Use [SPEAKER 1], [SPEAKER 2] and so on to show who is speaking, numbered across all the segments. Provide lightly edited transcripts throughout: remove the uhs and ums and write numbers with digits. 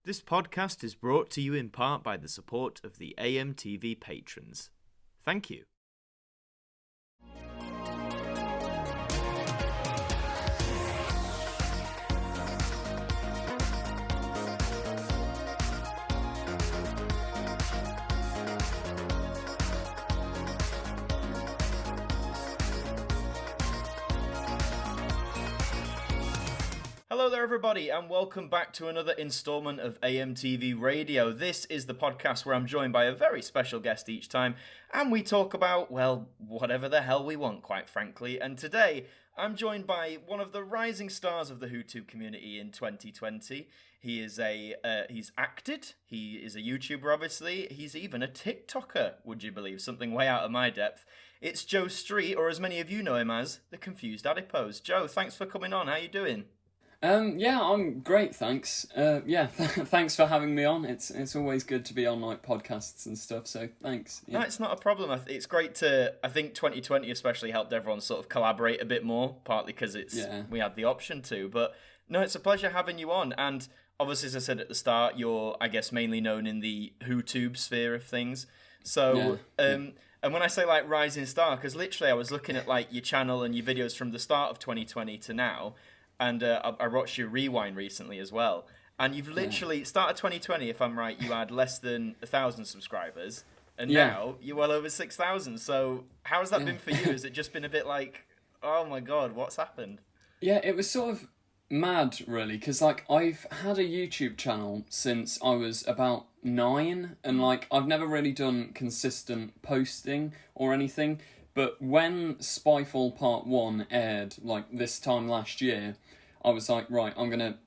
[SPEAKER 1] This podcast is brought to you in part by the support of the AMTV patrons. Thank you. Hello there everybody and welcome back to another instalment of AMTV Radio. This is the podcast where I'm joined by a very special guest each time and we talk about, well, whatever the hell we want, quite frankly. And today I'm joined by one of the rising stars of the YouTube community in 2020. He's acted, he is a YouTuber obviously, he's even a TikToker, would you believe, something way out of my depth. It's Joe Street, or as many of you know him as, the Confused Adipose. Joe, thanks for coming on, how you doing?
[SPEAKER 2] Yeah, I'm great, thanks. Thanks for having me on. It's always good to be on like podcasts and stuff, so thanks. Yeah.
[SPEAKER 1] No, it's not a problem. It's great to, I think 2020 especially helped everyone sort of collaborate a bit more, partly because we had the option to, but no, it's a pleasure having you on, and obviously as I said at the start, you're, I guess, mainly known in the WhoTube sphere of things, so, and when I say like rising star, because literally I was looking at like your channel and your videos from the start of 2020 to now, and I watched your rewind recently as well. And you've literally, started 2020, if I'm right, you had less than 1,000 subscribers. And now you're well over 6,000. So how has that been for you? Has it just been a bit like, oh my God, what's happened?
[SPEAKER 2] Yeah, it was sort of mad, really. Because, like, I've had a YouTube channel since I was about 9. And, like, I've never really done consistent posting or anything. But when Spyfall Part 1 aired, like, this time last year, I was like, right, I'm going to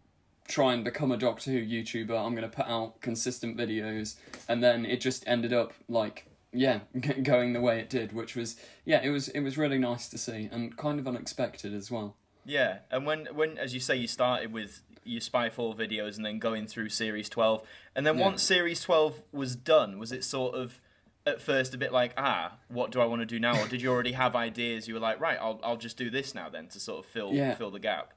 [SPEAKER 2] try and become a Doctor Who YouTuber, I'm going to put out consistent videos, and then it just ended up, like, going the way it did, which was, it was really nice to see, and kind of unexpected as well.
[SPEAKER 1] Yeah, and when as you say, you started with your Spyfall videos and then going through Series 12, and then once Series 12 was done, was it sort of at first a bit like, what do I want to do now? Or did you already have ideas? You were like, right, I'll just do this now then to sort of fill the gap.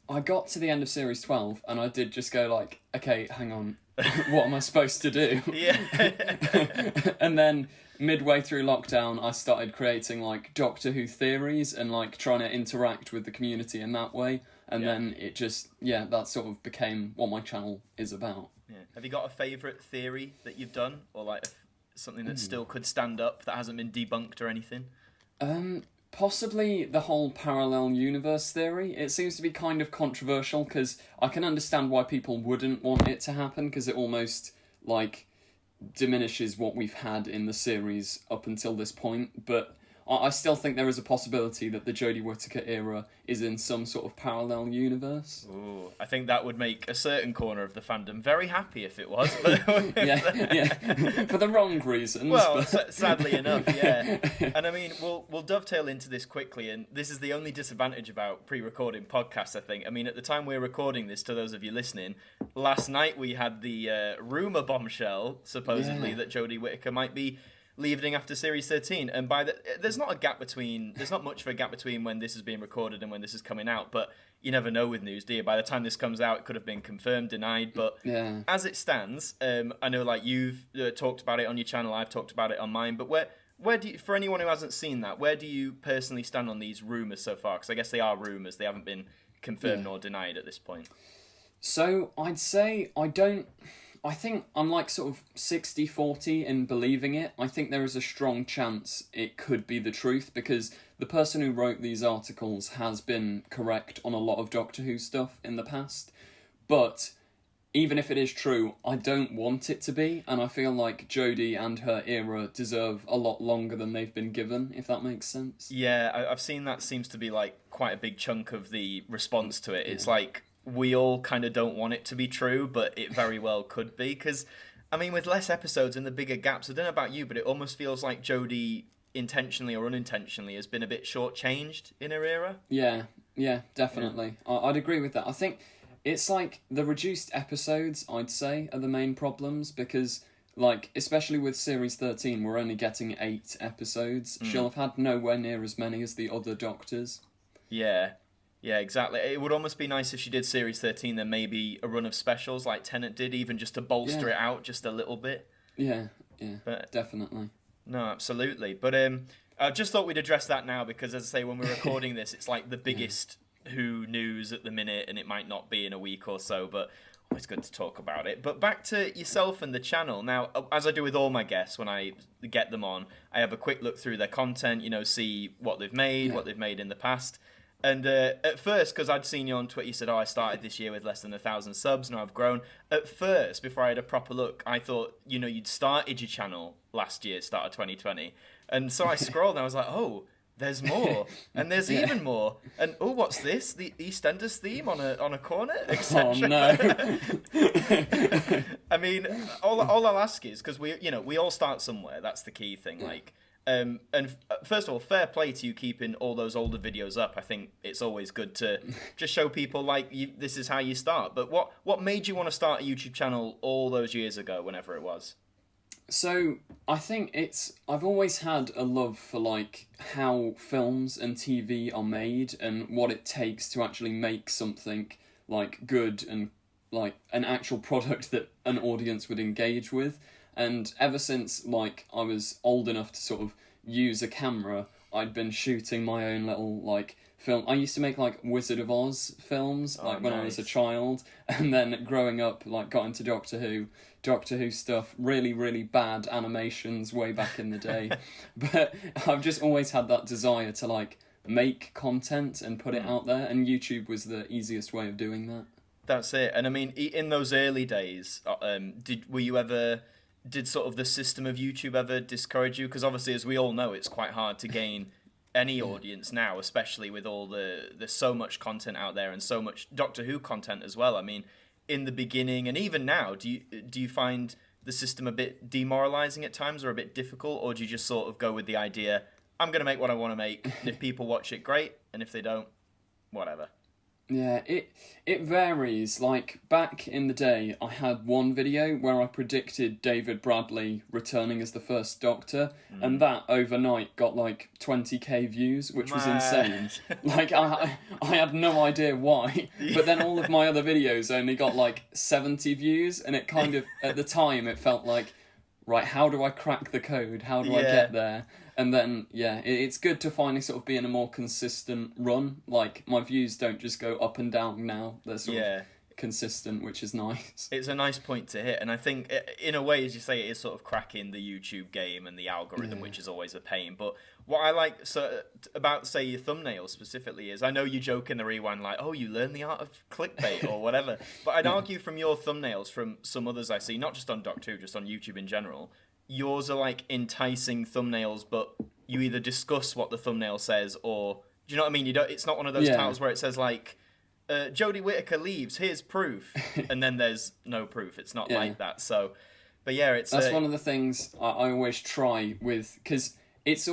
[SPEAKER 2] I got to the end of Series 12 and I did just go like, okay, hang on, what am I supposed to do?
[SPEAKER 1] Yeah.
[SPEAKER 2] And then midway through lockdown, I started creating like Doctor Who theories and like trying to interact with the community in that way. And then it just, that sort of became what my channel is about.
[SPEAKER 1] Yeah. Have you got a favourite theory that you've done? Or like something that still could stand up, that hasn't been debunked or anything?
[SPEAKER 2] Possibly the whole parallel universe theory. It seems to be kind of controversial because I can understand why people wouldn't want it to happen because it almost, like, diminishes what we've had in the series up until this point, but I still think there is a possibility that the Jodie Whittaker era is in some sort of parallel universe.
[SPEAKER 1] Ooh, I think that would make a certain corner of the fandom very happy if it was.
[SPEAKER 2] For the wrong reasons.
[SPEAKER 1] Well, sadly enough, yeah. And I mean, we'll dovetail into this quickly, and this is the only disadvantage about pre-recording podcasts, I think. I mean, at the time we're recording this, to those of you listening, last night we had the rumour bombshell, supposedly, that Jodie Whittaker might be leaving after Series 13, and there's not much of a gap between when this is being recorded and when this is coming out, but you never know with news, do you? By the time this comes out, it could have been confirmed, denied, but as it stands, I know like you've talked about it on your channel, I've talked about it on mine, but where do you, for anyone who hasn't seen that, where do you personally stand on these rumours so far? Because I guess they are rumours, they haven't been confirmed nor denied at this point.
[SPEAKER 2] So I'd say I think I'm like sort of 60-40 in believing it. I think there is a strong chance it could be the truth because the person who wrote these articles has been correct on a lot of Doctor Who stuff in the past. But even if it is true, I don't want it to be, and I feel like Jodie and her era deserve a lot longer than they've been given, if that makes sense.
[SPEAKER 1] Yeah, I've seen that seems to be like quite a big chunk of the response to it. It's like, we all kind of don't want it to be true, but it very well could be. Because, I mean, with less episodes and the bigger gaps, I don't know about you, but it almost feels like Jodie, intentionally or unintentionally, has been a bit shortchanged in her era.
[SPEAKER 2] Yeah, definitely. Yeah. I'd agree with that. I think it's like the reduced episodes, I'd say, are the main problems, because, like, especially with Series 13, we're only getting 8 episodes. She'll have had nowhere near as many as the other Doctors.
[SPEAKER 1] Yeah. Yeah, exactly. It would almost be nice if she did Series 13, then maybe a run of specials like Tenet did, even just to bolster it out just a little bit.
[SPEAKER 2] Yeah,
[SPEAKER 1] But
[SPEAKER 2] definitely.
[SPEAKER 1] no, absolutely. But I just thought we'd address that now because, as I say, when we're recording this, it's like the biggest Who news at the minute, and it might not be in a week or so, but always good to talk about it. But back to yourself and the channel. Now, as I do with all my guests when I get them on, I have a quick look through their content, see what they've made, what they've made in the past. And at first, because I'd seen you on Twitter, you said, I started this year with less than 1,000 subs, now I've grown. At first, before I had a proper look, I thought, you'd started your channel last year, start of 2020. And so I scrolled and I was like, oh, there's more. And there's even more. And, oh, what's this? The EastEnders theme on a corner, etc.
[SPEAKER 2] Oh, no.
[SPEAKER 1] I mean, all I'll ask is, because we all start somewhere, that's the key thing, and first of all, fair play to you keeping all those older videos up. I think it's always good to just show people this is how you start. But what made you want to start a YouTube channel all those years ago, whenever it was?
[SPEAKER 2] So I think I've always had a love for how films and TV are made and what it takes to actually make something good and an actual product that an audience would engage with. And ever since I was old enough to sort of use a camera, I'd been shooting my own little film. I used to make Wizard of Oz films when I was a child, and then growing up got into Doctor Who stuff, really, really bad animations way back in the day. But I've just always had that desire to make content and put it out there, and YouTube was the easiest way of doing that.
[SPEAKER 1] That's it. And I mean, in those early days, did sort of the system of YouTube ever discourage you? Because obviously, as we all know, it's quite hard to gain any audience now, especially with all there's so much content out there and so much Doctor Who content as well. I mean, in the beginning and even now, do you find the system a bit demoralizing at times or a bit difficult, or do you just sort of go with the idea, I'm going to make what I want to make, and if people watch it, great, and if they don't, whatever?
[SPEAKER 2] Yeah, it varies. Back in the day, I had one video where I predicted David Bradley returning as the first Doctor, and that overnight got 20k views, which was insane. I had no idea why, but then all of my other videos only got 70 views, and it kind of, at the time, it felt right, how do I crack the code? How do I get there? And then, it's good to finally sort of be in a more consistent run. My views don't just go up and down now. They're sort of consistent, which is nice.
[SPEAKER 1] It's a nice point to hit. And I think, in a way, as you say, it is sort of cracking the YouTube game and the algorithm, which is always a pain. But what I like about, say, your thumbnails specifically is, I know you joke in the rewind, you learn the art of clickbait or whatever. But I'd argue from your thumbnails, from some others I see, not just on Doctor Who, just on YouTube in general, yours are enticing thumbnails, but you either discuss what the thumbnail says, or do you know what I mean? It's not one of those titles where it says Jodie Whittaker leaves, here's proof, and then there's no proof. It's not like that. So, but that's
[SPEAKER 2] one of the things I always try with, because it's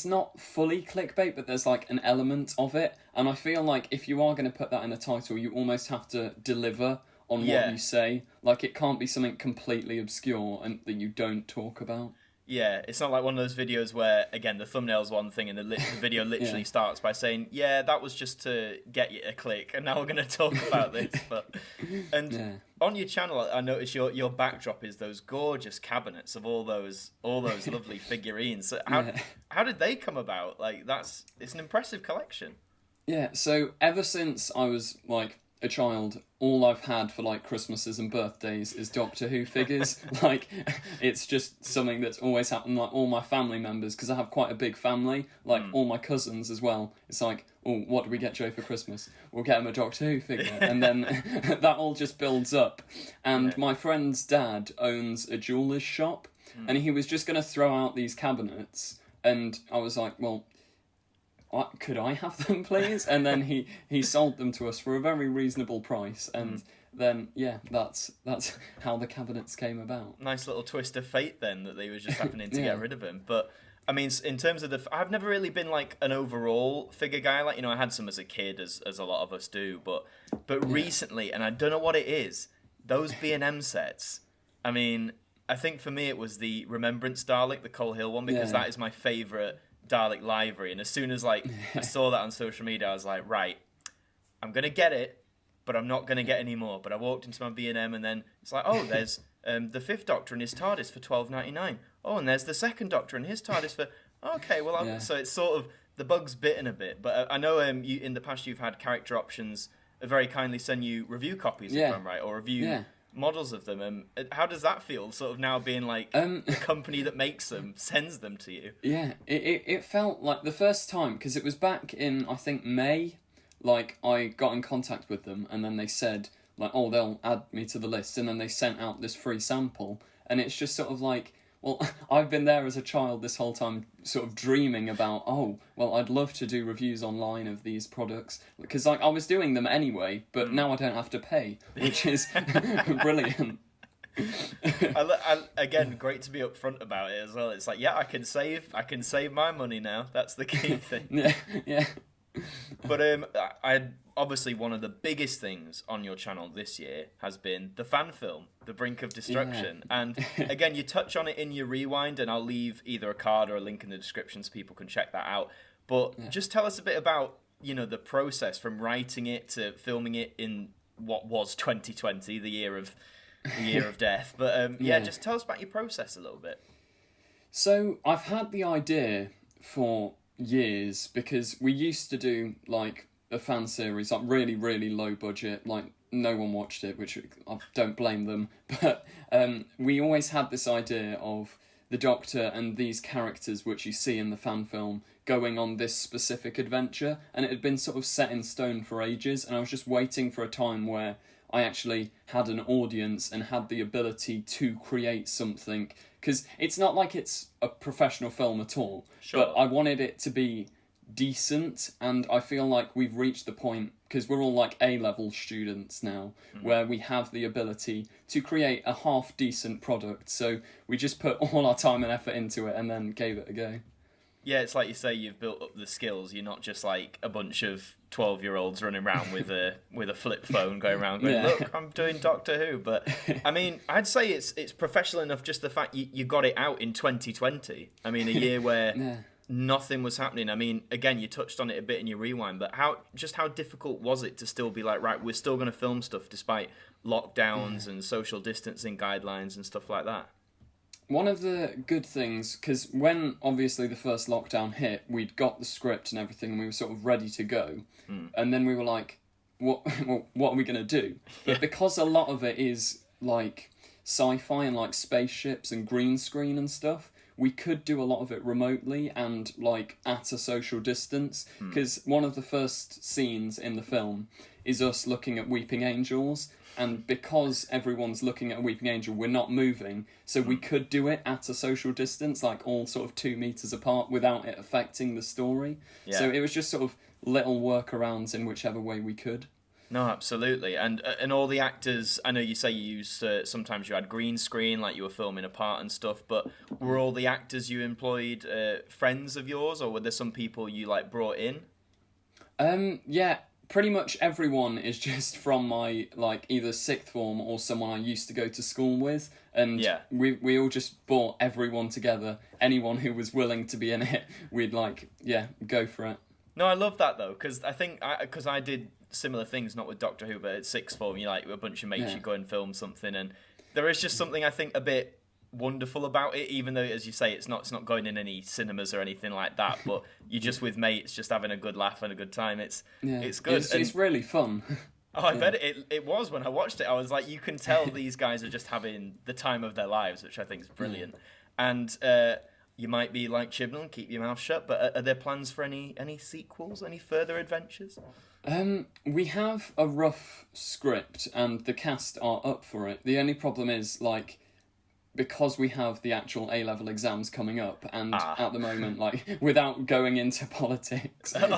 [SPEAKER 2] not fully clickbait, but there's an element of it, and I feel if you are going to put that in the title, you almost have to deliver on what you say. It can't be something completely obscure and that you don't talk about.
[SPEAKER 1] Yeah, it's not like one of those videos where, again, the thumbnail's one thing and the video literally starts by saying, that was just to get you a click, and now we're going to talk about this. On your channel, I noticed your backdrop is those gorgeous cabinets of all those lovely figurines. So how did they come about? It's an impressive collection.
[SPEAKER 2] Yeah, so ever since I was a child, all I've had for Christmases and birthdays is Doctor Who figures. It's just something that's always happened. All my family members, because I have quite a big family, all my cousins as well. It's oh, what do we get Joe for Christmas? We'll get him a Doctor Who figure, and then that all just builds up. And my friend's dad owns a jeweller's shop, and he was just going to throw out these cabinets, and I was well, could I have them, please? And then he sold them to us for a very reasonable price, and then that's how the cabinets came about. Nice
[SPEAKER 1] little twist of fate then, that they were just happening to get rid of him. But I mean, in terms of I've never really been an overall figure guy. I had some as a kid, as a lot of us do, but recently, and I don't know what it is, those B&M sets. I mean, I think for me it was the Remembrance Dalek, the Cole Hill one, because that is my favourite Dalek library, and as soon as I saw that on social media, I was right, I'm going to get it, but I'm not going to get any more. But I walked into my B&M and then it's like, oh, there's the Fifth Doctor and his TARDIS for $12.99. Oh, and there's the Second Doctor and his TARDIS for... Okay, well, so it's sort of... The bug's bitten a bit. But I know you in the past you've had character options very kindly send you review copies, if I'm right, or review models of them. How does that feel, sort of now being like the company that makes them sends them to you?
[SPEAKER 2] Yeah, it felt like the first time, because it was back in, I think, May, like, I got in contact with them, and then they said, like, oh, they'll add me to the list, and then they sent out this free sample, and it's just sort of like, well, I've been there as a child this whole time, sort of dreaming about, oh, well, I'd love to do reviews online of these products, because, like, I was doing them anyway, but now I don't have to pay, which is brilliant.
[SPEAKER 1] Again, great to be upfront about it as well. It's like, I can save my money now. That's the key thing.
[SPEAKER 2] Yeah.
[SPEAKER 1] But obviously one of the biggest things on your channel this year has been the fan film, The Brink of Destruction. Yeah. And again, you touch on it in your rewind, and I'll leave either a card or a link in the description so people can check that out. But just tell us a bit about, the process from writing it to filming it in what was 2020, the year of death. But just tell us about your process a little bit.
[SPEAKER 2] So I've had the idea for years, because we used to do like a fan series, like really, really low budget, like no one watched it, which I don't blame them, but we always had this idea of the Doctor and these characters which you see in the fan film going on this specific adventure, and it had been sort of set in stone for ages, and I was just waiting for a time where I actually had an audience and had the ability to create something, because it's not like it's a professional film at all, but I wanted it to be decent, and I feel like we've reached the point, because we're all like A-level students now, where we have the ability to create a half-decent product, so we just put all our time and effort into it and then gave it a go.
[SPEAKER 1] Yeah, it's like you say, you've built up the skills. You're not just like a bunch of 12-year-olds running around with a flip phone going around going, look, I'm doing Doctor Who. But, I mean, I'd say it's professional enough, just the fact you got it out in 2020. I mean, a year where nothing was happening. I mean, again, you touched on it a bit in your rewind, but how difficult was it to still be like, right, we're still going to film stuff despite lockdowns and social distancing guidelines and stuff like that?
[SPEAKER 2] One of the good things, because when obviously the first lockdown hit, we'd got the script and everything, and we were sort of ready to go. And then we were like, what are we going to do? But because a lot of it is like sci-fi and like spaceships and green screen and stuff, we could do a lot of it remotely and like at a social distance. Because one of the first scenes in the film is us looking at weeping angels. And because everyone's looking at a weeping angel, we're not moving, so we could do it at a social distance, like all sort of 2 meters apart, without it affecting the story. Yeah. So it was just sort of little workarounds in whichever way we could.
[SPEAKER 1] No, absolutely. And all the actors, I know you say you used, sometimes you had green screen, like you were filming a part and stuff, but were all the actors you employed friends of yours, or were there some people you like brought in?
[SPEAKER 2] Yeah. Pretty much everyone is just from my, like, either sixth form or someone I used to go to school with. And we all just brought everyone together. Anyone who was willing to be in it, we'd, like, go for it.
[SPEAKER 1] No, I love that, though, because I think, because I did similar things, not with Doctor Who, but at sixth form, you like, a bunch of mates, you go and film something, and there is just something, I think, a bit wonderful about it, even though, as you say, it's not going in any cinemas or anything like that, but you're just with mates, just having a good laugh and a good time. It's good.
[SPEAKER 2] It's really fun.
[SPEAKER 1] Oh, I bet it was. When I watched it, I was like, you can tell these guys are just having the time of their lives, which I think is brilliant. And you might be like Chibnall, keep your mouth shut, but are there plans for any sequels, any further adventures?
[SPEAKER 2] We have a rough script and the cast are up for it. The only problem is, like, because we have the actual A-level exams coming up, and at the moment, like, without going into politics, we have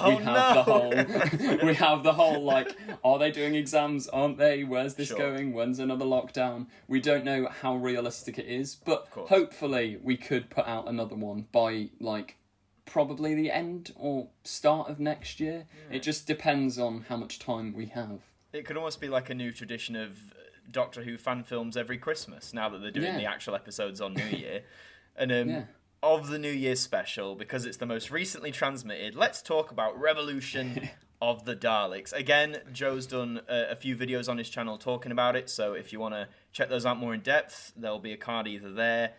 [SPEAKER 2] the whole, like, are they doing exams, aren't they? Where's this going? When's another lockdown? We don't know how realistic it is, but hopefully we could put out another one by, like, probably the end or start of next year. It just depends on how much time we have.
[SPEAKER 1] It could almost be like a new tradition of Doctor Who fan films every Christmas, now that they're doing the actual episodes on New Year. And of the New Year special, because it's the most recently transmitted, let's talk about Revolution of the Daleks. Again, Joe's done a few videos on his channel talking about it, so if you want to check those out more in depth, there'll be a card either there,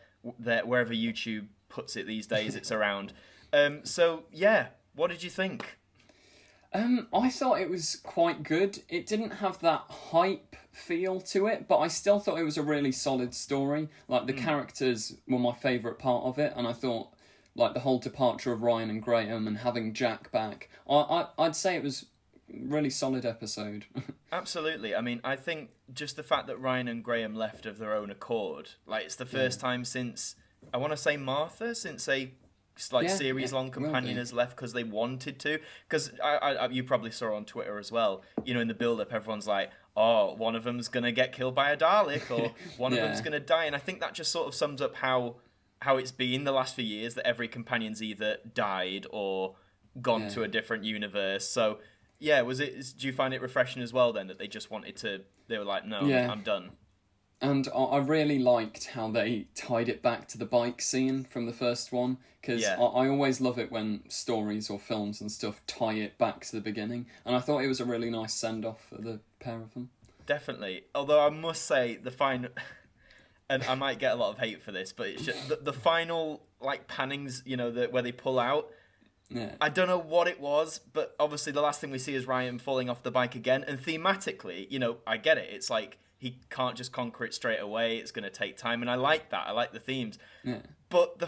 [SPEAKER 1] wherever YouTube puts it these days, it's around. So, yeah, what did you think?
[SPEAKER 2] I thought it was quite good. It didn't have that hype feel to it, but I still thought it was a really solid story. Like, the characters were my favourite part of it, and I thought, like, the whole departure of Ryan and Graham and having Jack back, I'd say it was a really solid episode.
[SPEAKER 1] Absolutely. I mean, I think just the fact that Ryan and Graham left of their own accord, like, it's the first time since, I want to say Martha, since a series-long companion has left because they wanted to. Because you probably saw on Twitter as well, you know, in the build-up, everyone's like, oh, one of them's going to get killed by a Dalek, or one of them's going to die. And I think that just sort of sums up how it's been the last few years, that every companion's either died or gone to a different universe. So, yeah, do you find it refreshing as well then, that they just wanted to, they were like, no, I'm done?
[SPEAKER 2] And I really liked how they tied it back to the bike scene from the first one, because I always love it when stories or films and stuff tie it back to the beginning, and I thought it was a really nice send-off for the pair of them.
[SPEAKER 1] Definitely. Although I must say, the final... and I might get a lot of hate for this, but it's just, the final, like, pannings, you know, where they pull out, I don't know what it was, but obviously the last thing we see is Ryan falling off the bike again, and thematically, you know, I get it, it's like, he can't just conquer it straight away. It's going to take time. And I like that. I like the themes. Yeah. But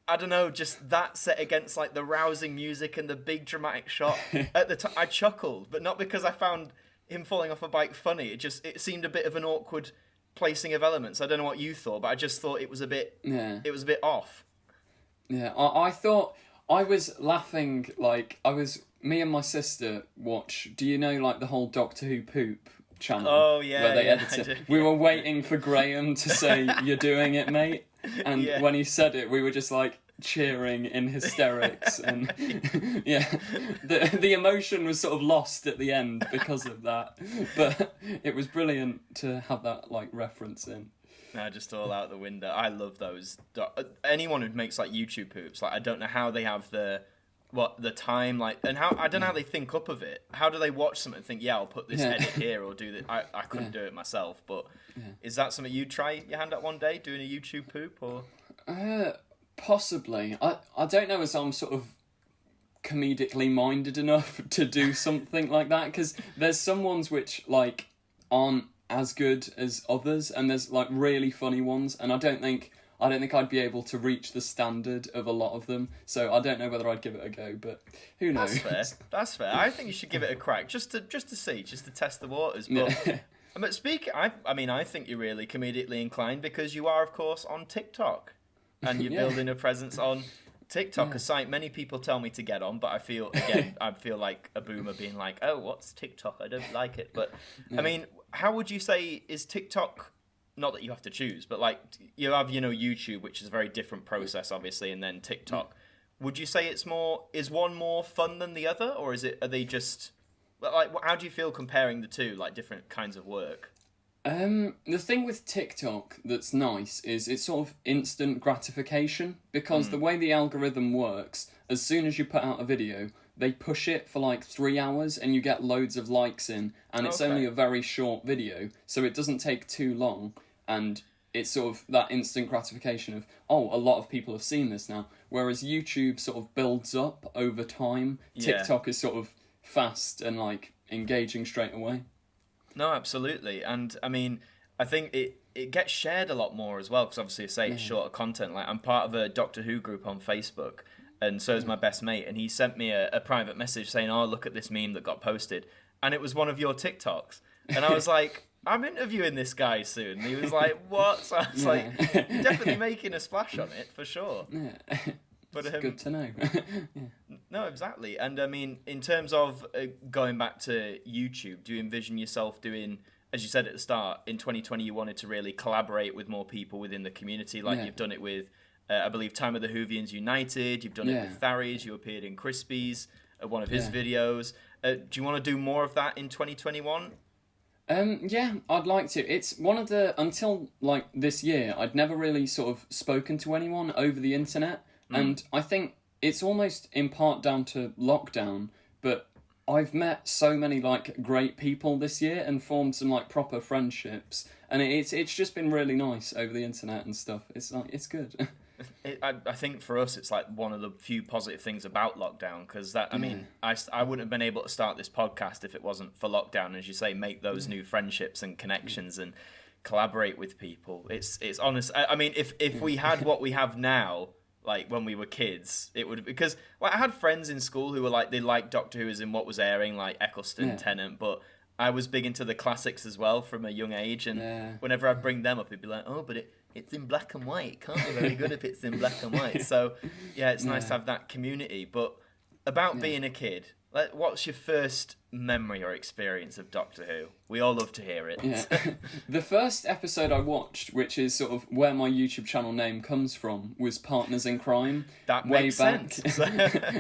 [SPEAKER 1] I don't know, just that set against like the rousing music and the big dramatic shot. At the time, I chuckled, but not because I found him falling off a bike funny. It seemed a bit of an awkward placing of elements. I don't know what you thought, but I just thought it was a bit off.
[SPEAKER 2] Yeah, I thought I was laughing, like, me and my sister do you know, like, the whole Doctor Who poop channel?
[SPEAKER 1] Oh, yeah,
[SPEAKER 2] where they edit it. We were waiting for Graham to say, "You're doing it, mate." And when he said it, we were just like cheering in hysterics, and the emotion was sort of lost at the end because of that. But it was brilliant to have that like reference in.
[SPEAKER 1] No, just all out the window. I love those. Anyone who makes like YouTube poops, like I don't know how they have the time, like, and how I don't know how they think up of it. How do they watch something and think, I'll put this edit here or do that? I couldn't do it myself, but is that something you'd try your hand at one day, doing a YouTube poop, or?
[SPEAKER 2] Possibly. I don't know, as I'm sort of comedically minded enough to do something like that, because there's some ones which like aren't as good as others, and there's like really funny ones, and I don't think I'd be able to reach the standard of a lot of them, so I don't know whether I'd give it a go, but who knows?
[SPEAKER 1] That's fair. I think you should give it a crack, just to see, just to test the waters. But, but I think you're really comedically inclined, because you are, of course, on TikTok, and you're building a presence on TikTok, a site many people tell me to get on, but I feel like a boomer being like, oh, what's TikTok? I don't like it. But, I mean, how would you say, is TikTok... Not that you have to choose, but like you have, YouTube, which is a very different process, obviously, and then TikTok. Would you say is one more fun than the other, or are they just like, how do you feel comparing the two, like different kinds of work?
[SPEAKER 2] The thing with TikTok that's nice is it's sort of instant gratification, because the way the algorithm works, as soon as you put out a video, they push it for like 3 hours and you get loads of likes in, and it's only a very short video, so it doesn't take too long, and it's sort of that instant gratification of, a lot of people have seen this now, whereas YouTube sort of builds up over time. TikTok is sort of fast and like engaging straight away.
[SPEAKER 1] No, absolutely. And I mean, I think it gets shared a lot more as well, because obviously it's shorter content. Like, I'm part of a Doctor Who group on Facebook, and so is my best mate, and he sent me a private message saying, oh, look at this meme that got posted, and it was one of your TikToks. And I was like, I'm interviewing this guy soon. And he was like, what? So I was like, you're definitely making a splash on it, for sure.
[SPEAKER 2] Yeah.
[SPEAKER 1] But
[SPEAKER 2] it's good to know.
[SPEAKER 1] No, exactly. And I mean, in terms of going back to YouTube, do you envision yourself doing, as you said at the start, in 2020 you wanted to really collaborate with more people within the community, like you've done it with, I believe, Time of the Whovians United, you've done it with Tharies, you appeared in Crispy's, one of his videos. Do you want to do more of that in 2021?
[SPEAKER 2] Yeah, I'd like to. It's one of until like this year, I'd never really sort of spoken to anyone over the internet. And I think it's almost in part down to lockdown, but I've met so many like great people this year and formed some like proper friendships, and it's just been really nice over the internet and stuff. It's like it's good.
[SPEAKER 1] I think for us it's like one of the few positive things about lockdown, because I mean I wouldn't have been able to start this podcast if it wasn't for lockdown. As you say, make those new friendships and connections and collaborate with people. It's honest. I mean, if we had what we have now, like when we were kids, it would, because like I had friends in school who were like, they liked Doctor Who as in what was airing, like Eccleston, Tennant, but I was big into the classics as well from a young age, and whenever I bring them up, it'd be like, oh, but it's in black and white. It can't be very good if it's in black and white. So yeah, it's nice to have that community. But about being a kid, like, what's your first memory or experience of Doctor Who? We all love to hear it.
[SPEAKER 2] Yeah. The first episode I watched, which is sort of where my YouTube channel name comes from, was Partners in Crime.
[SPEAKER 1] That makes sense.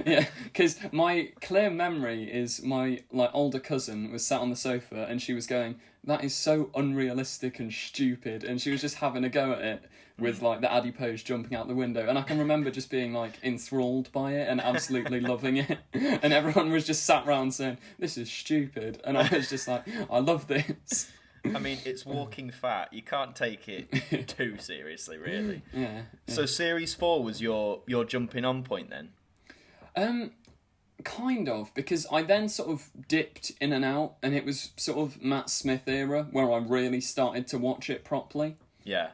[SPEAKER 2] Yeah, because my clear memory is my like older cousin was sat on the sofa and she was going, "That is so unrealistic and stupid," and she was just having a go at it with like the Adipose jumping out the window, and I can remember just being like enthralled by it and absolutely loving it, and everyone was just sat around saying, "This is stupid," and I was just like, "I love this."
[SPEAKER 1] I mean, it's walking fat. You can't take it too seriously, really.
[SPEAKER 2] Yeah.
[SPEAKER 1] So series 4 was your jumping on point then?
[SPEAKER 2] Kind of, because I then sort of dipped in and out, and it was sort of Matt Smith era where I really started to watch it properly.
[SPEAKER 1] Yeah.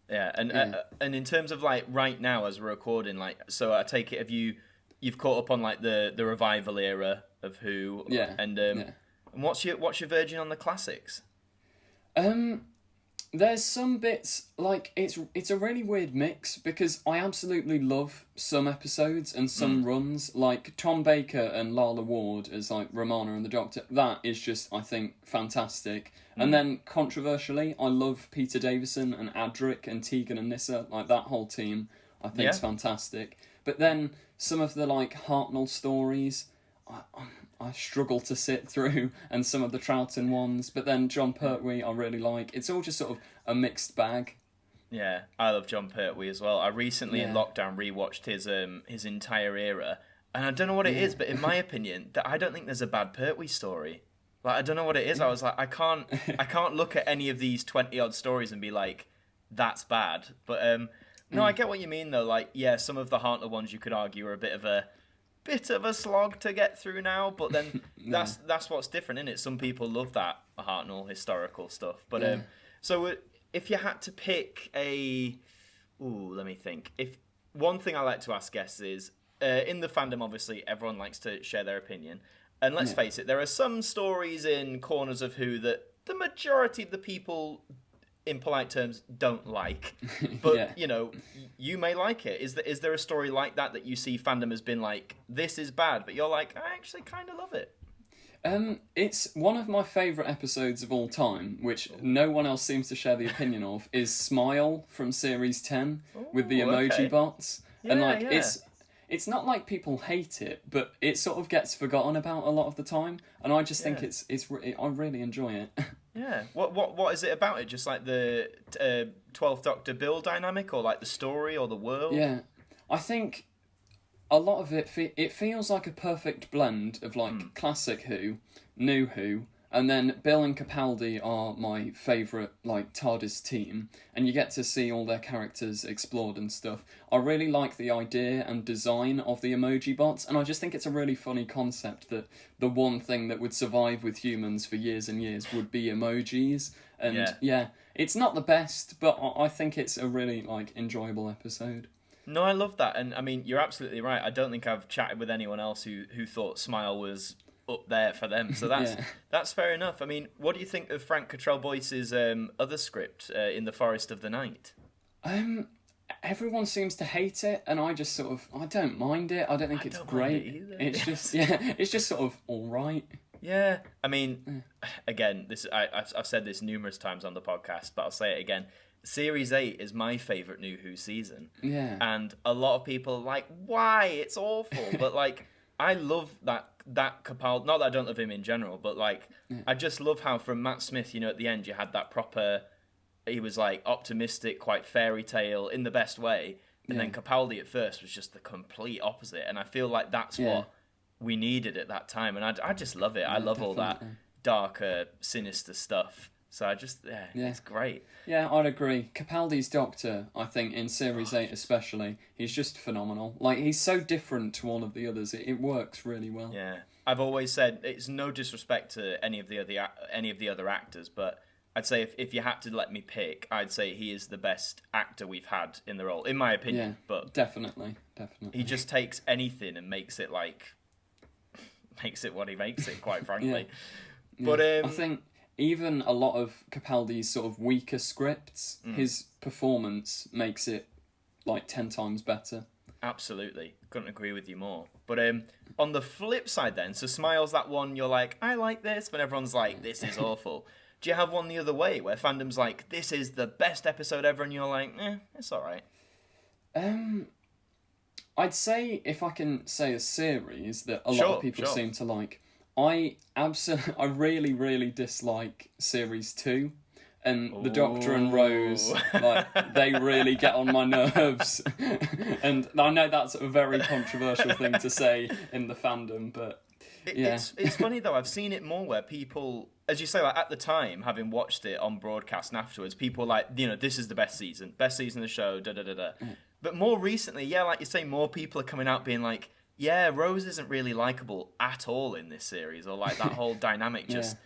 [SPEAKER 1] Yeah, and in terms of like right now as we're recording, like, so I take it, you've caught up on like the revival era of Who, and what's your virgin on the classics?
[SPEAKER 2] There's some bits like it's a really weird mix, because I absolutely love some episodes and some runs, like Tom Baker and Lala Ward as like Romana and the Doctor. That is just, I think, fantastic. And then controversially, I love Peter Davison and Adric and Tegan and Nyssa. Like that whole team, I think is fantastic. But then some of the like Hartnell stories, I struggle to sit through, and some of the Troughton ones. But then John Pertwee, I really like. It's all just sort of a mixed bag.
[SPEAKER 1] Yeah, I love John Pertwee as well. I recently in lockdown rewatched his entire era, and I don't know what it is, but in my opinion, I don't think there's a bad Pertwee story. Like, I don't know what it is. I was like, I can't look at any of these 20-odd stories and be like, that's bad. But no, I get what you mean though. Like, yeah, some of the Hartnell ones you could argue are a bit of a slog to get through now, but then that's what's different, isn't it? Some people love that Hartnell historical stuff. But so if you had to pick let me think. If one thing I like to ask guests is, in the fandom, obviously everyone likes to share their opinion. And let's face it, there are some stories in corners of Who that the majority of the people, in polite terms, don't like. But, you know, you may like it. Is there a story like that you see fandom has been like, this is bad, but you're like, I actually kind of love it?
[SPEAKER 2] It's one of my favourite episodes of all time, which no one else seems to share the opinion of, is Smile from Series 10 with the emoji bots.
[SPEAKER 1] Yeah,
[SPEAKER 2] and like it's not like people hate it, but it sort of gets forgotten about a lot of the time, and I just think I really enjoy it.
[SPEAKER 1] Yeah. What is it about it? Just like the 12th Doctor Bill dynamic, or like the story or the world?
[SPEAKER 2] Yeah. I think a lot of it feels like a perfect blend of like classic Who, new Who, and then Bill and Capaldi are my favourite like TARDIS team, and you get to see all their characters explored and stuff. I really like the idea and design of the emoji bots, and I just think it's a really funny concept that the one thing that would survive with humans for years and years would be emojis. And it's not the best, but I think it's a really like enjoyable episode.
[SPEAKER 1] No, I love that, and I mean, you're absolutely right. I don't think I've chatted with anyone else who thought Smile was up there for them, so that's fair enough. I mean, what do you think of Frank Cottrell Boyce's other script, In the Forest of the Night?
[SPEAKER 2] Everyone seems to hate it, and I just sort of, I don't mind it. I don't think it's great. It's just it's just sort of all right.
[SPEAKER 1] Yeah, I mean, again, I've said this numerous times on the podcast, but I'll say it again. Series 8 is my favourite New Who season. Yeah. And a lot of people are like, why? It's awful. But, like, I love that Capaldi. Not that I don't love him in general, but, like, I just love how from Matt Smith, you know, at the end you had that proper... He was, like, optimistic, quite fairy tale, in the best way. And then Capaldi at first was just the complete opposite. And I feel like that's what we needed at that time, and I just love it. I love all that darker, sinister stuff. So I just, it's great.
[SPEAKER 2] Yeah, I'd agree. Capaldi's Doctor, I think, in Series 8 especially, he's just phenomenal. Like, he's so different to all of the others. It works really well.
[SPEAKER 1] Yeah. I've always said, it's no disrespect to any of the other actors, but I'd say if you had to let me pick, I'd say he is the best actor we've had in the role, in my opinion.
[SPEAKER 2] Yeah,
[SPEAKER 1] but
[SPEAKER 2] definitely.
[SPEAKER 1] He just takes anything and makes it what he makes it, quite frankly.
[SPEAKER 2] Yeah.
[SPEAKER 1] But
[SPEAKER 2] I think even a lot of Capaldi's sort of weaker scripts, his performance makes it like 10 times better.
[SPEAKER 1] Absolutely. Couldn't agree with you more. But on the flip side then, so Smile's that one you're like, I like this, but everyone's like, this is awful. Do you have one the other way, where fandom's like, this is the best episode ever, and you're like, it's alright?
[SPEAKER 2] I'd say, if I can say a series that a lot of people seem to like, I really, really dislike Series 2. And the Doctor and Rose, like, they really get on my nerves. And I know that's a very controversial thing to say in the fandom, but yeah.
[SPEAKER 1] It's funny, though. I've seen it more where people, as you say, like, at the time, having watched it on broadcast and afterwards, people like, this is the best season of the show, da-da-da-da. But more recently, like you say, more people are coming out being like, Rose isn't really likeable at all in this series, or like that whole dynamic just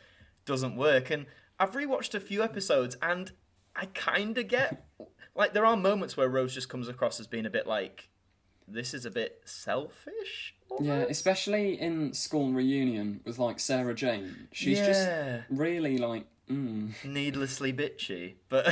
[SPEAKER 1] doesn't work. And I've rewatched a few episodes, and I kind of get... Like, there are moments where Rose just comes across as being a bit like, this is a bit selfish? Almost?
[SPEAKER 2] Yeah, especially in School Reunion with, like, Sarah Jane. She's just really, like,
[SPEAKER 1] needlessly bitchy. But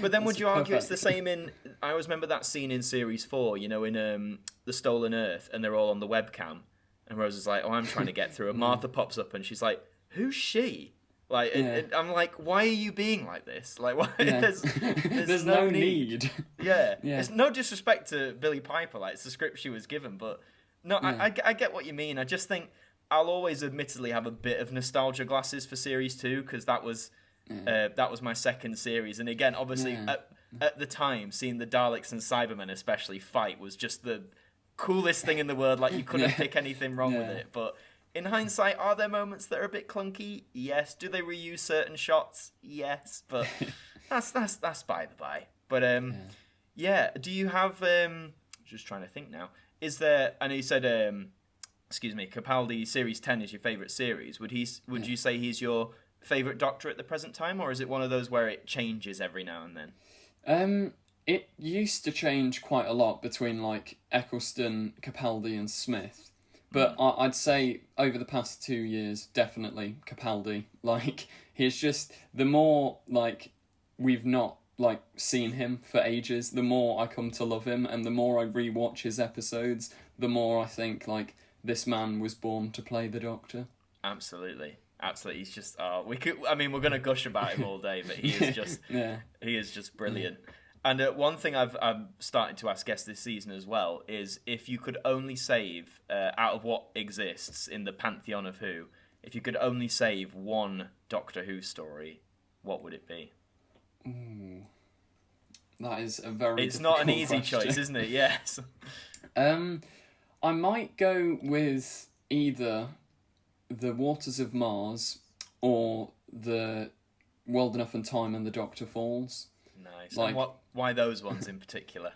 [SPEAKER 1] but then would you argue it's the same in... I always remember that scene in Series 4, in The Stolen Earth, and they're all on the webcam, and Rose is like, I'm trying to get through, and Martha pops up, and she's like, who's she? Like, and I'm like, why are you being like this? Like, why? There's no need. Yeah. It's no disrespect to Billie Piper. Like, it's the script she was given, but no, I get what you mean. I just think I'll always admittedly have a bit of nostalgia glasses for Series 2, because that was my second series. And again, obviously, at the time, seeing the Daleks and Cybermen especially fight was just the coolest thing in the world. Like, you couldn't pick anything wrong with it. But in hindsight, are there moments that are a bit clunky? Yes. Do they reuse certain shots? Yes. But that's by the by. But do you have? Just trying to think now. Is there? I know you said, Capaldi Series 10 is your favourite series. Would you say he's your favourite Doctor at the present time, or is it one of those where it changes every now and then?
[SPEAKER 2] It used to change quite a lot between like Eccleston, Capaldi, and Smith. But I'd say over the past 2 years, definitely Capaldi. Like, he's just, the more, like, we've not, like, seen him for ages, the more I come to love him, and the more I rewatch his episodes, the more I think, like, this man was born to play the Doctor.
[SPEAKER 1] Absolutely. He's just, we're going to gush about him all day, but he is just, he is just brilliant. And one thing I'm starting to ask guests this season as well is, if you could only save, out of what exists in the pantheon of Who, if you could only save one Doctor Who story, what would it be?
[SPEAKER 2] Ooh, that is a very
[SPEAKER 1] It's not an easy
[SPEAKER 2] question.
[SPEAKER 1] choice, isn't it? Yes.
[SPEAKER 2] I might go with either The Waters of Mars or The World Enough and Time and the Doctor Falls.
[SPEAKER 1] Nice.
[SPEAKER 2] Like,
[SPEAKER 1] and why those ones in particular?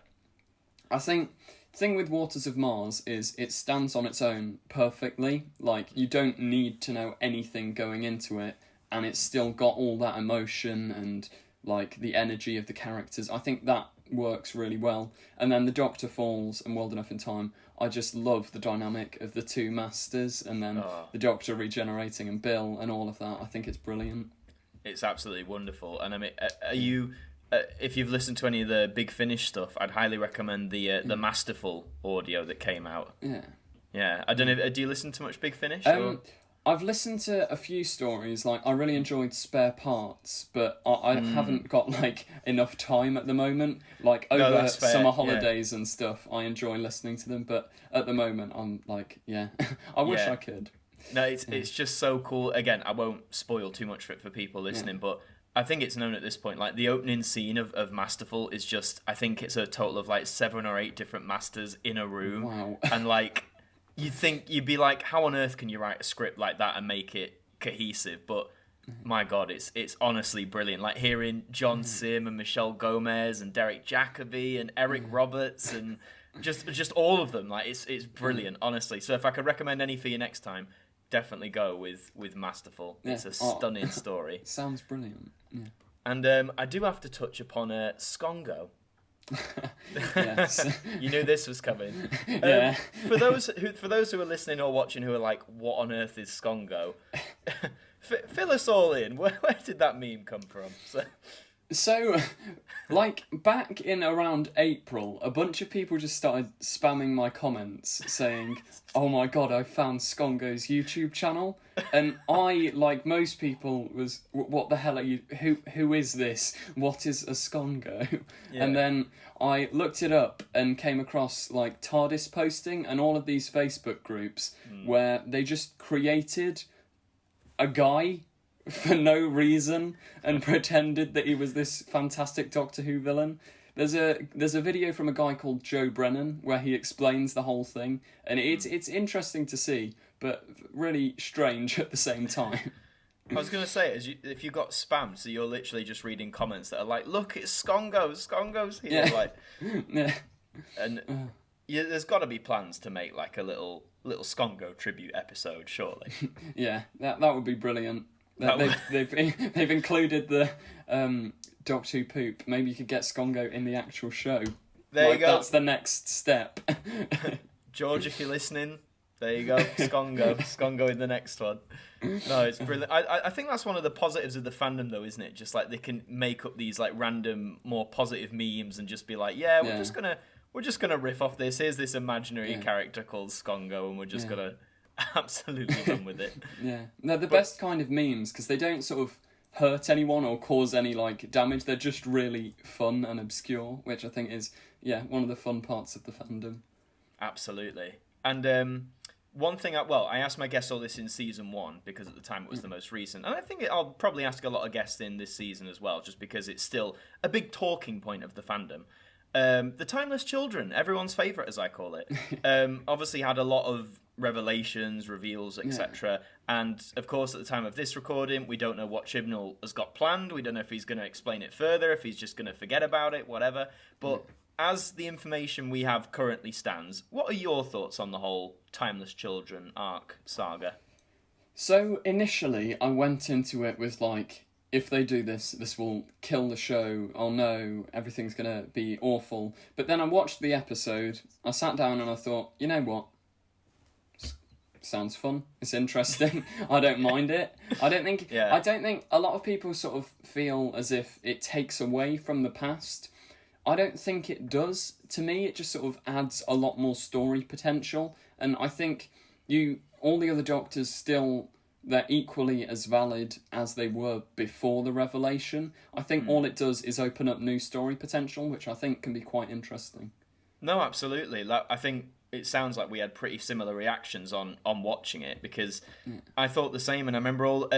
[SPEAKER 2] I think the thing with Waters of Mars is it stands on its own perfectly. Like, you don't need to know anything going into it, and it's still got all that emotion and, like, the energy of the characters. I think that works really well. And then The Doctor Falls and World Enough in Time, I just love the dynamic of the two masters, and then the Doctor regenerating and Bill and all of that. I think it's brilliant. It's
[SPEAKER 1] absolutely wonderful. And I mean, are you... if you've listened to any of the Big Finish stuff, I'd highly recommend the Masterful audio that came out. Yeah. I don't know. Do you listen to much Big Finish?
[SPEAKER 2] I've listened to a few stories. Like, I really enjoyed Spare Parts, but I haven't got like enough time at the moment. Like, over summer holidays and stuff, I enjoy listening to them. But at the moment, I'm like, I wish I could.
[SPEAKER 1] No, it's just so cool. Again, I won't spoil too much for people listening, but I think it's known at this point, like, the opening scene of Masterful is just, I think it's a total of, like, 7 or 8 different masters in a room.
[SPEAKER 2] Wow.
[SPEAKER 1] And, like, you'd think, you'd be like, how on earth can you write a script like that and make it cohesive? But my God, it's honestly brilliant. Like hearing John Sim and Michelle Gomez and Derek Jacobi and Eric Roberts and just all of them. Like it's brilliant, honestly. So if I could recommend any for you next time, definitely go with Masterful.
[SPEAKER 2] Yeah.
[SPEAKER 1] It's a stunning story.
[SPEAKER 2] Sounds brilliant. Yeah.
[SPEAKER 1] And I do have to touch upon Skongo.
[SPEAKER 2] Yes.
[SPEAKER 1] You knew this was coming.
[SPEAKER 2] Yeah.
[SPEAKER 1] For those who are listening or watching who are like, what on earth is Skongo? Fill us all in. Where did that meme come from?
[SPEAKER 2] So, like, back in around April, a bunch of people just started spamming my comments saying, oh my God, I found Skongo's YouTube channel. And I, like most people, was, what the hell are you, who is this? What is a Skongo? Yeah. And then I looked it up and came across, like, TARDIS posting and all of these Facebook groups where they just created a guy for no reason and pretended that he was this fantastic Doctor Who villain. There's a video from a guy called Joe Brennan where he explains the whole thing, and it's interesting to see, but really strange at the same time.
[SPEAKER 1] I was going to say, if you got spammed, so you're literally just reading comments that are like, look, it's Skongo's here.
[SPEAKER 2] Yeah.
[SPEAKER 1] Like,
[SPEAKER 2] Yeah.
[SPEAKER 1] And there's got to be plans to make like a little Skongo tribute episode, surely.
[SPEAKER 2] Yeah, that would be brilliant. They've included the Doctor Who poop. Maybe you could get Skongo in the actual show.
[SPEAKER 1] There you go.
[SPEAKER 2] That's the next step.
[SPEAKER 1] George, if you're listening, there you go. Skongo in the next one. No, it's brilliant. I think that's one of the positives of the fandom, though, isn't it? Just like they can make up these like random, more positive memes and just be like, we're just gonna riff off this. Here's this imaginary character called Skongo, and we're just gonna absolutely run with it.
[SPEAKER 2] Yeah, they're the best kind of memes because they don't sort of hurt anyone or cause any like damage. They're just really fun and obscure, which I think is one of the fun parts of the fandom.
[SPEAKER 1] Absolutely. And one thing, I asked my guests all this in season 1 because at the time it was the most recent, and I think I'll probably ask a lot of guests in this season as well, just because it's still a big talking point of the fandom. The Timeless Children, everyone's favourite, as I call it, obviously had a lot of revelations, reveals, etc. And of course, at the time of this recording, we don't know what Chibnall has got planned. We don't know if he's going to explain it further, if he's just going to forget about it, whatever. But as the information we have currently stands, what are your thoughts on the whole Timeless Children arc saga?
[SPEAKER 2] So initially, I went into it with like, if they do this, this will kill the show. Oh no, everything's going to be awful. But then I watched the episode, I sat down and I thought, you know what? Sounds fun. It's interesting. I don't mind it. I don't think a lot of people sort of feel as if it takes away from the past. I don't think it does. To me, it just sort of adds a lot more story potential. And I think all the other Doctors still, they're equally as valid as they were before the revelation. I think all it does is open up new story potential, which I think can be quite interesting.
[SPEAKER 1] No, absolutely. I think it sounds like we had pretty similar reactions on watching it, because I thought the same, and I remember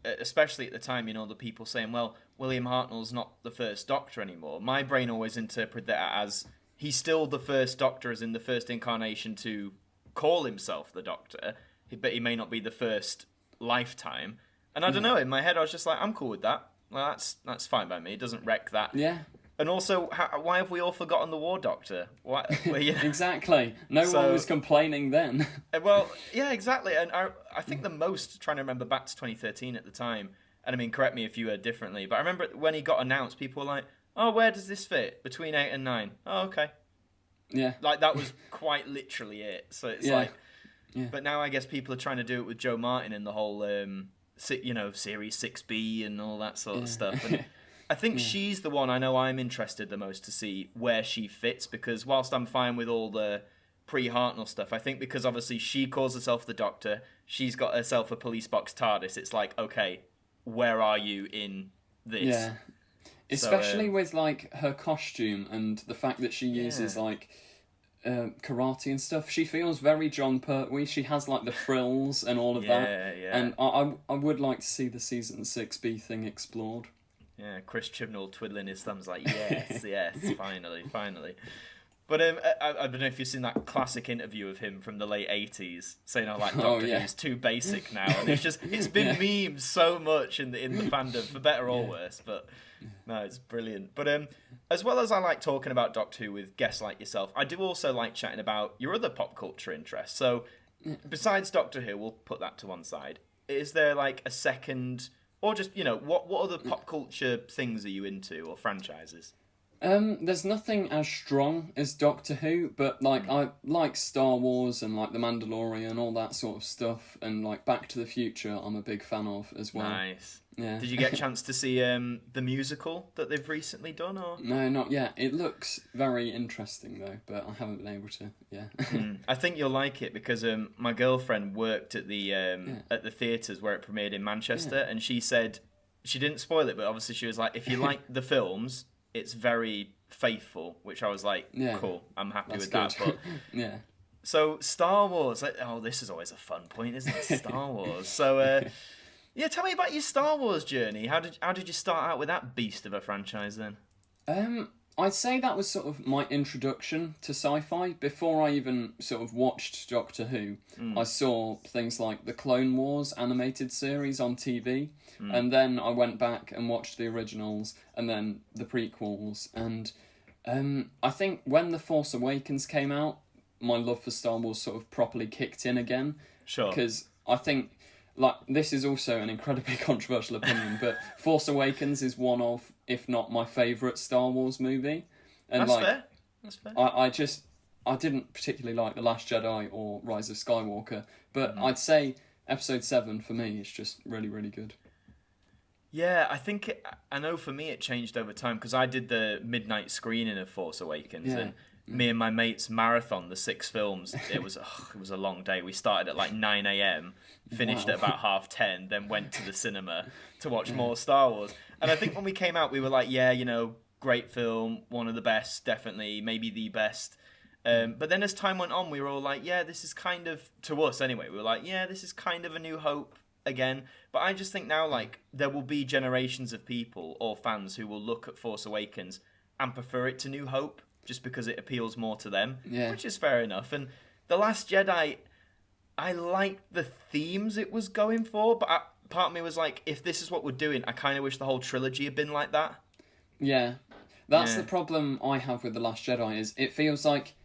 [SPEAKER 1] especially at the time, the people saying, well, William Hartnell's not the first Doctor anymore. My brain always interpreted that as he's still the first Doctor, as in the first incarnation to call himself the Doctor, but he may not be the first lifetime. And I don't know, in my head I was just like, I'm cool with that. Well, that's fine by me. It doesn't wreck that. Yeah. And also, why have we all forgotten the War Doctor? Why,
[SPEAKER 2] Exactly. No one was complaining then.
[SPEAKER 1] Well, yeah, exactly. And I think the most, trying to remember back to 2013 at the time, and I mean, correct me if you heard differently, but I remember when he got announced, people were like, oh, where does this fit? Between 8 and 9. Oh, okay. Yeah. Like, that was quite literally it. So it's but now I guess people are trying to do it with Joe Martin and the whole, Series 6B and all that sort of stuff. And I think she's the one I know I'm interested the most to see where she fits, because whilst I'm fine with all the pre-Hartnell stuff, I think because obviously she calls herself the Doctor, she's got herself a police box TARDIS, it's like, okay, where are you in this? Yeah.
[SPEAKER 2] Especially with like her costume and the fact that she uses like karate and stuff. She feels very John Pertwee. She has like the frills and all of that. Yeah. And I would like to see the season 6B thing explored. Yeah,
[SPEAKER 1] Chris Chibnall twiddling his thumbs like, yes, finally. But I don't know if you've seen that classic interview of him from the late 80s saying, "I like Doctor Who's too basic now," and it's been memed so much in the fandom for better or worse. But no, it's brilliant. But as well as I like talking about Doctor Who with guests like yourself, I do also like chatting about your other pop culture interests. So besides Doctor Who, we'll put that to one side. Is there like a second, or just what other pop culture things are you into or franchises?
[SPEAKER 2] There's nothing as strong as Doctor Who, but like I like Star Wars and like the Mandalorian, all that sort of stuff, and like Back to the Future I'm a big fan of as well.
[SPEAKER 1] Nice.
[SPEAKER 2] Yeah.
[SPEAKER 1] Did you get a chance to see the musical that they've recently done, or?
[SPEAKER 2] No, not yet. It looks very interesting though, but I haven't been able to. Yeah.
[SPEAKER 1] I think you'll like it because my girlfriend worked at the theatres where it premiered in Manchester, and she said she didn't spoil it, but obviously she was like, if you like the films, it's very faithful, which I was like, cool, I'm happy with that. But
[SPEAKER 2] yeah.
[SPEAKER 1] So Star Wars, this is always a fun point, isn't it? Star Wars. So tell me about your Star Wars journey. How did you start out with that beast of a franchise then?
[SPEAKER 2] I'd say that was sort of my introduction to sci-fi. Before I even sort of watched Doctor Who, I saw things like the Clone Wars animated series on TV, and then I went back and watched the originals, and then the prequels, and I think when The Force Awakens came out, my love for Star Wars sort of properly kicked in again.
[SPEAKER 1] Sure.
[SPEAKER 2] Because I think, like, this is also an incredibly controversial opinion, but Force Awakens is one of, if not my favourite Star Wars movie. And
[SPEAKER 1] That's fair. That's fair.
[SPEAKER 2] I didn't particularly like The Last Jedi or Rise of Skywalker, but I'd say Episode 7 for me is just really, really good.
[SPEAKER 1] Yeah, I know for me it changed over time because I did the midnight screening of Force Awakens and me and my mates marathon the 6 films. It was a long day. We started at like 9 a.m, finished at about 10:30, then went to the cinema to watch more Star Wars. And I think when we came out, we were like, great film, one of the best, definitely, maybe the best. But then as time went on, we were all like, this is kind of, to us anyway, we were like, this is kind of A New Hope again. But I just think now, like, there will be generations of people or fans who will look at Force Awakens and prefer it to New Hope just because it appeals more to them, which is fair enough. And The Last Jedi, I liked the themes it was going for, but part of me was like, if this is what we're doing, I kind of wish the whole trilogy had been like that. Yeah.
[SPEAKER 2] That's the problem I have with The Last Jedi, is it feels like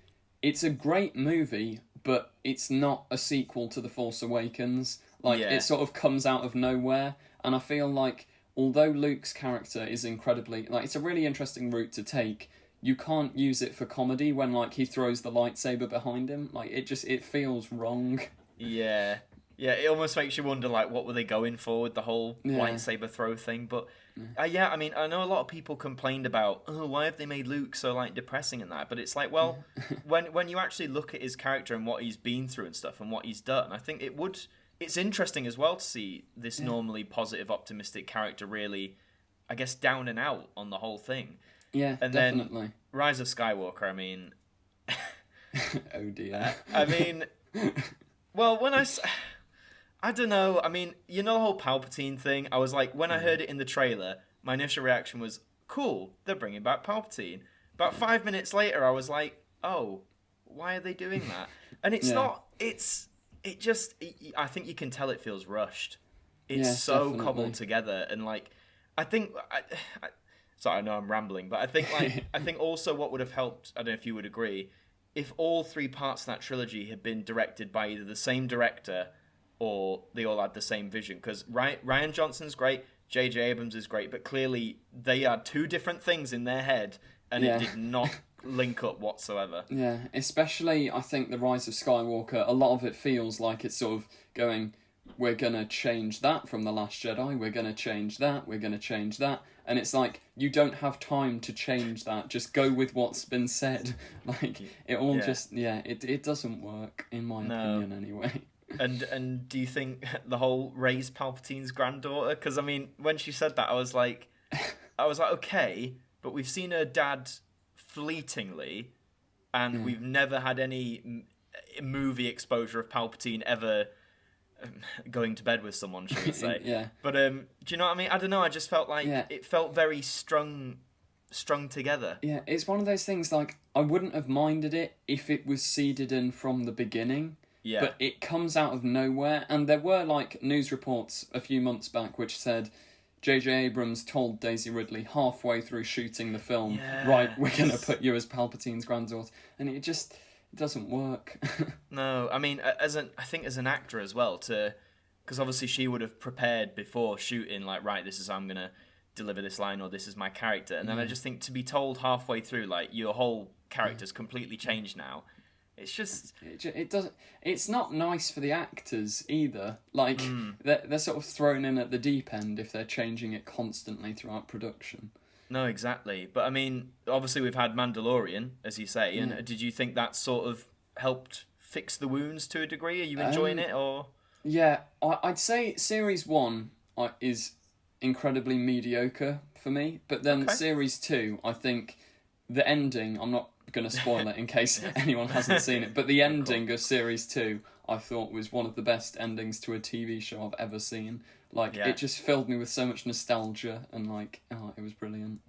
[SPEAKER 2] it's a great movie, but it's not a sequel to The Force Awakens. Like, it sort of comes out of nowhere, and I feel like, although Luke's character is incredibly... Like, it's a really interesting route to take, you can't use it for comedy when, like, he throws the lightsaber behind him. Like, it feels wrong. Yeah. Yeah, it almost makes you wonder, like, what were they going for with the whole lightsaber throw thing? But, I mean, I know a lot of people complained about, why have they made Luke so, like, depressing and that? But it's like, well, when you actually look at his character and what he's been through and stuff and what he's done, I think it's interesting as well to see this normally positive, optimistic character really, I guess, down and out on the whole thing. Yeah, and definitely. Then Rise of Skywalker, I mean... oh, dear. I mean, well, when I don't know, I mean, you know the whole Palpatine thing? I was like, when I heard it in the trailer, my initial reaction was, cool, they're bringing back Palpatine. About 5 minutes later, I was like, oh, why are they doing that? And it's not, I think you can tell it feels rushed. It's so definitely cobbled together, and like, I think, sorry, I know I'm rambling, but I think I think also what would have helped, I don't know if you would agree, if all 3 parts of that trilogy had been directed by either the same director or they all had the same vision. Because Rian Johnson's great, J.J. Abrams is great, but clearly they had 2 different things in their head, and it did not link up whatsoever. Yeah, especially, I think, The Rise of Skywalker, a lot of it feels like it's sort of going, we're going to change that from The Last Jedi, we're going to change that, we're going to change that. And it's like, you don't have time to change that, just go with what's been said. Like, it all it doesn't work, in my opinion, anyway. And do you think the whole Rey's Palpatine's granddaughter? Because, I mean, when she said that, I was like, okay, but we've seen her dad fleetingly, and we've never had any movie exposure of Palpatine ever going to bed with someone, should we say. But do you know what I mean? I don't know, I just felt like it felt very strung
[SPEAKER 1] strung together.
[SPEAKER 2] Yeah, it's one of those things, like, I wouldn't have minded it if it was seeded in from the beginning.
[SPEAKER 1] Yeah.
[SPEAKER 2] But it comes out of nowhere, and there were, like, news reports a few months back which said J.J. Abrams told Daisy Ridley halfway through shooting the film, right, we're going to put you as Palpatine's granddaughter. And it just doesn't work.
[SPEAKER 1] No, I mean, I think as an actor as well, because obviously she would have prepared before shooting, like, right, this is how I'm going to deliver this line, or this is my character. And then I just think to be told halfway through, like, your whole character's completely changed now, it's just...
[SPEAKER 2] It doesn't... It's not nice for the actors either. Like, they're sort of thrown in at the deep end if they're changing it constantly throughout production.
[SPEAKER 1] No, exactly. But, I mean, obviously we've had Mandalorian, as you say, and did you think that sort of helped fix the wounds to a degree? Are you enjoying it, or...?
[SPEAKER 2] Yeah, I'd say Series 1 is incredibly mediocre for me, but then Series 2, I think the ending, I'm not going to spoil it in case anyone hasn't seen it, but the ending of Series 2 I thought was one of the best endings to a TV show I've ever seen. Like, it just filled me with so much nostalgia, and like, it was brilliant.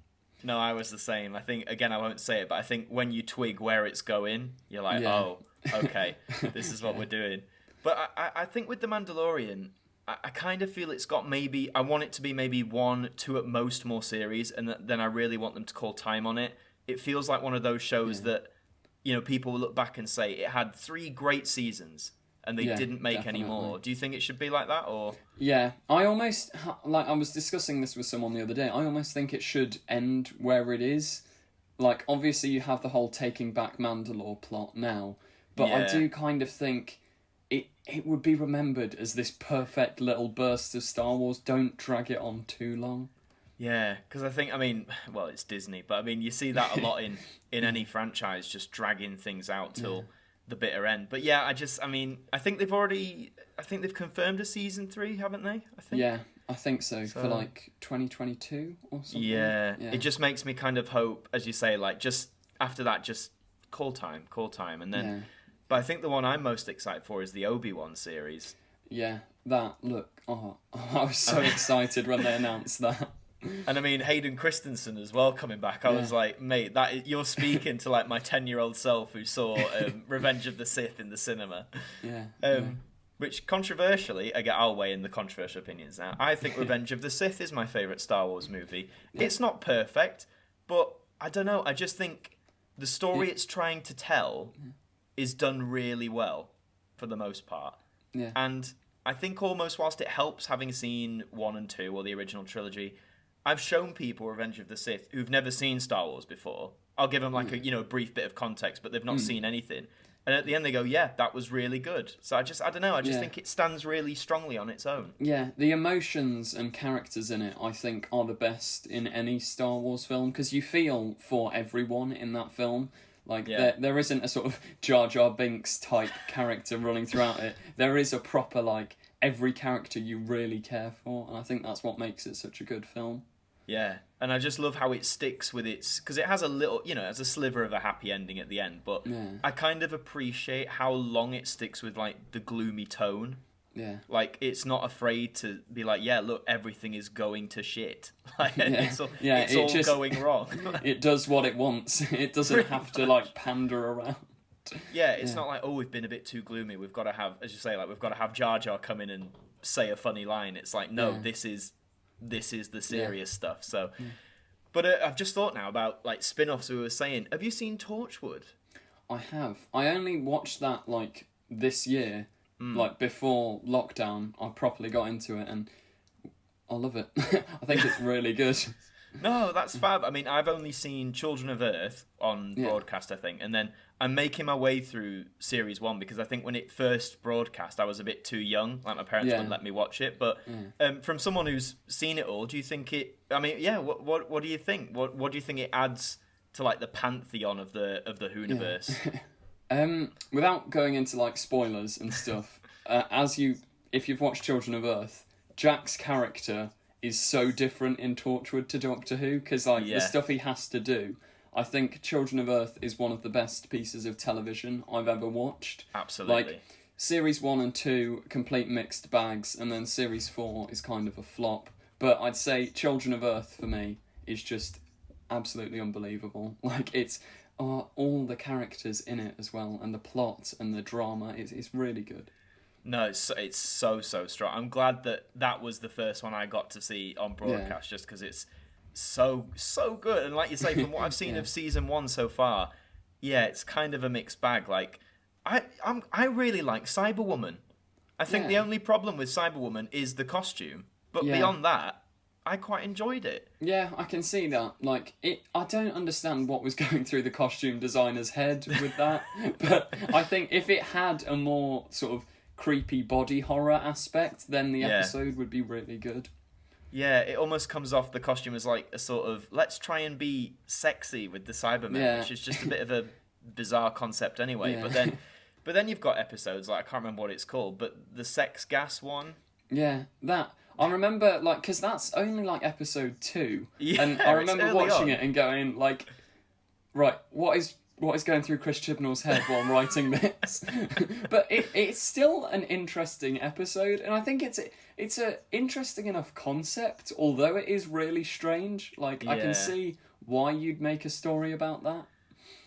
[SPEAKER 1] No, I was the same. I think, again, I won't say it, but I think when you twig where it's going, you're like, oh, okay, this is what we're doing. But I think with The Mandalorian, I kind of feel it's got maybe... I want it to be maybe 1, 2 at most more series, and then I really want them to call time on it. It feels like one of those shows that, you know, people will look back and say, it had 3 great seasons, and they didn't make any more. Do you think it should be like that, or...? Yeah,
[SPEAKER 2] I almost... Like, I was discussing this with someone the other day. I almost think it should end where it is. Like, obviously you have the whole Taking Back Mandalore plot now, but I do kind of think... It would be remembered as this perfect little burst of Star Wars. Don't drag it on too long.
[SPEAKER 1] Yeah, because I think, I mean, well, it's Disney, but I mean, you see that a lot in any franchise, just dragging things out till the bitter end. But yeah, I think they've confirmed a season 3, haven't they? I think. Yeah,
[SPEAKER 2] I think so, for like 2022 or something.
[SPEAKER 1] Yeah, it just makes me kind of hope, as you say, like, just after that, just call time, and then... Yeah. But I think the one I'm most excited for is the Obi-Wan series.
[SPEAKER 2] Yeah, I was so excited when they announced that.
[SPEAKER 1] And I mean, Hayden Christensen as well coming back. I was like, mate, you're speaking to like my 10-year-old self who saw Revenge of the Sith in the cinema. Which controversially, again, I'll weigh in the controversial opinions now. I think Revenge of the Sith is my favourite Star Wars movie. Yeah. It's not perfect, but I don't know. I just think the story it's trying to tell... is done really well for the most part. Yeah. And I think almost whilst it helps having seen 1 and 2 or the original trilogy, I've shown people Revenge of the Sith who've never seen Star Wars before. I'll give them like a brief bit of context, but they've not seen anything. And at the end they go, yeah, that was really good. So I don't know, I just think it stands really strongly on its own. Yeah,
[SPEAKER 2] the emotions and characters in it, I think, are the best in any Star Wars film, because you feel for everyone in that film. Like, there isn't a sort of Jar Jar Binks type character running throughout it. There is a proper, like, every character you really care for, and I think that's what makes it such a good film.
[SPEAKER 1] Yeah, and I just love how it sticks with its... Because it has a little, it has a sliver of a happy ending at the end, but I kind of appreciate how long it sticks with, like, the gloomy tone. Yeah. Like, it's not afraid to be like, yeah, look, everything is going to shit. Like, it's all just, going wrong.
[SPEAKER 2] It does what it wants. It doesn't have to, like, pander around.
[SPEAKER 1] Yeah, it's not like, we've been a bit too gloomy. We've got to have, as you say, like, we've got to have Jar Jar come in and say a funny line. It's like, no, this is the serious stuff. So, but I've just thought now about, like, spin-offs we were saying. Have you seen Torchwood?
[SPEAKER 2] I have. I only watched that, like, this year. Like, before lockdown, I properly got into it, and I love it. I think it's really good.
[SPEAKER 1] No, that's fab. I mean, I've only seen Children of Earth on broadcast, I think, and then I'm making my way through Series 1, because I think when it first broadcast, I was a bit too young. Like, my parents wouldn't let me watch it. But from someone who's seen it all, do you think it... I mean, what do you think? What do you think it adds to, like, the pantheon of the Hooniverse?
[SPEAKER 2] Without going into, like, spoilers and stuff, if you've watched Children of Earth, Jack's character is so different in Torchwood to Doctor Who, because, like, the stuff he has to do. I think Children of Earth is one of the best pieces of television I've ever watched.
[SPEAKER 1] Absolutely.
[SPEAKER 2] Like, Series 1 and 2, complete mixed bags, and then Series 4 is kind of a flop. But I'd say Children of Earth, for me, is just absolutely unbelievable. Like, it's all the characters in it as well, and the plot and the drama. It's really good.
[SPEAKER 1] No, it's so strong. I'm glad that was the first one I got to see on broadcast, just because it's so good. And like you say, from what I've seen of season 1 so far, it's kind of a mixed bag. Like, I really like Cyberwoman. I think the only problem with Cyberwoman is the costume, but beyond that, I quite enjoyed it.
[SPEAKER 2] Yeah, I can see that. Like, I don't understand what was going through the costume designer's head with that, but I think if it had a more sort of creepy body horror aspect, then the episode would be really good.
[SPEAKER 1] Yeah, it almost comes off the costume as like a sort of, let's try and be sexy with the Cybermen, which is just a bit of a bizarre concept anyway. But then you've got episodes, like, I can't remember what it's called, but the sex gas one.
[SPEAKER 2] Yeah, that. I remember, like, because that's only, like, episode 2.
[SPEAKER 1] Yeah,
[SPEAKER 2] and I remember watching it and going, like, right, what is going through Chris Chibnall's head while I'm writing this? But it's still an interesting episode, and I think it's a interesting enough concept, although it is really strange. Like, I can see why you'd make a story about that.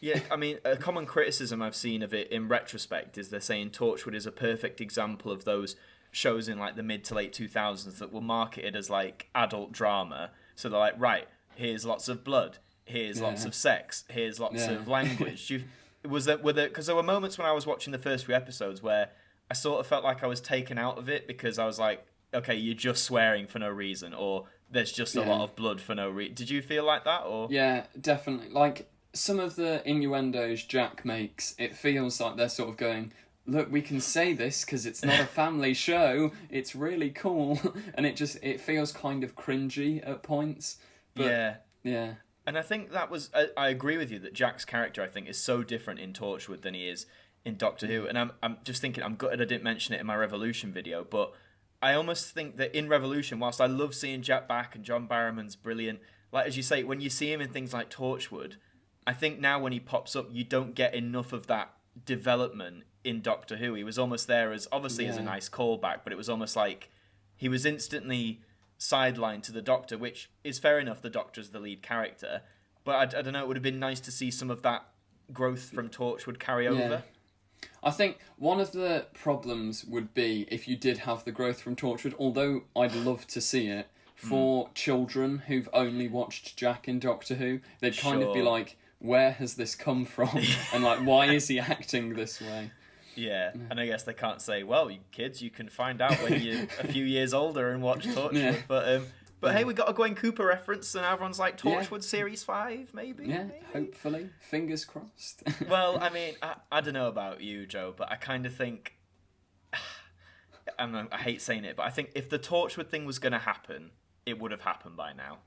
[SPEAKER 1] Yeah, I mean, a common criticism I've seen of it in retrospect is they're saying Torchwood is a perfect example of those shows in like the mid to late 2000s that were marketed as like adult drama. So they're like, right, here's lots of blood, here's lots of sex, here's lots of language. Because there were moments when I was watching the first few episodes where I sort of felt like I was taken out of it because I was like, okay, you're just swearing for no reason, or there's just a lot of blood for no reason. Did you feel like that? Or
[SPEAKER 2] yeah, definitely. Like, some of the innuendos Jack makes, it feels like they're sort of going, look, we can say this because it's not a family show, it's really cool, and it feels kind of cringy at points. But, yeah.
[SPEAKER 1] And I think that was, I agree with you that Jack's character, I think, is so different in Torchwood than he is in Doctor Who. And I'm just thinking, I'm gutted I didn't mention it in my Revolution video, but I almost think that in Revolution, whilst I love seeing Jack back and John Barrowman's brilliant, like as you say, when you see him in things like Torchwood, I think now when he pops up, you don't get enough of that development in Doctor Who. He was almost there as, obviously as a nice callback, but it was almost like he was instantly sidelined to the Doctor, which is fair enough, the Doctor's the lead character, but I don't know, it would have been nice to see some of that growth from Torchwood carry over.
[SPEAKER 2] I think one of the problems would be if you did have the growth from Torchwood, although I'd love to see it, for children who've only watched Jack in Doctor Who, they'd kind of be like, where has this come from? And like, why is he acting this way?
[SPEAKER 1] Yeah, and I guess they can't say, well, you kids, you can find out when you're a few years older and watch Torchwood. But hey, we got a Gwen Cooper reference, and everyone's like, Torchwood Series 5, maybe?
[SPEAKER 2] Yeah, maybe? Hopefully. Fingers crossed.
[SPEAKER 1] Well, I mean, I don't know about you, Joe, but I kind of think, I hate saying it, but I think if the Torchwood thing was going to happen, it would have happened by now.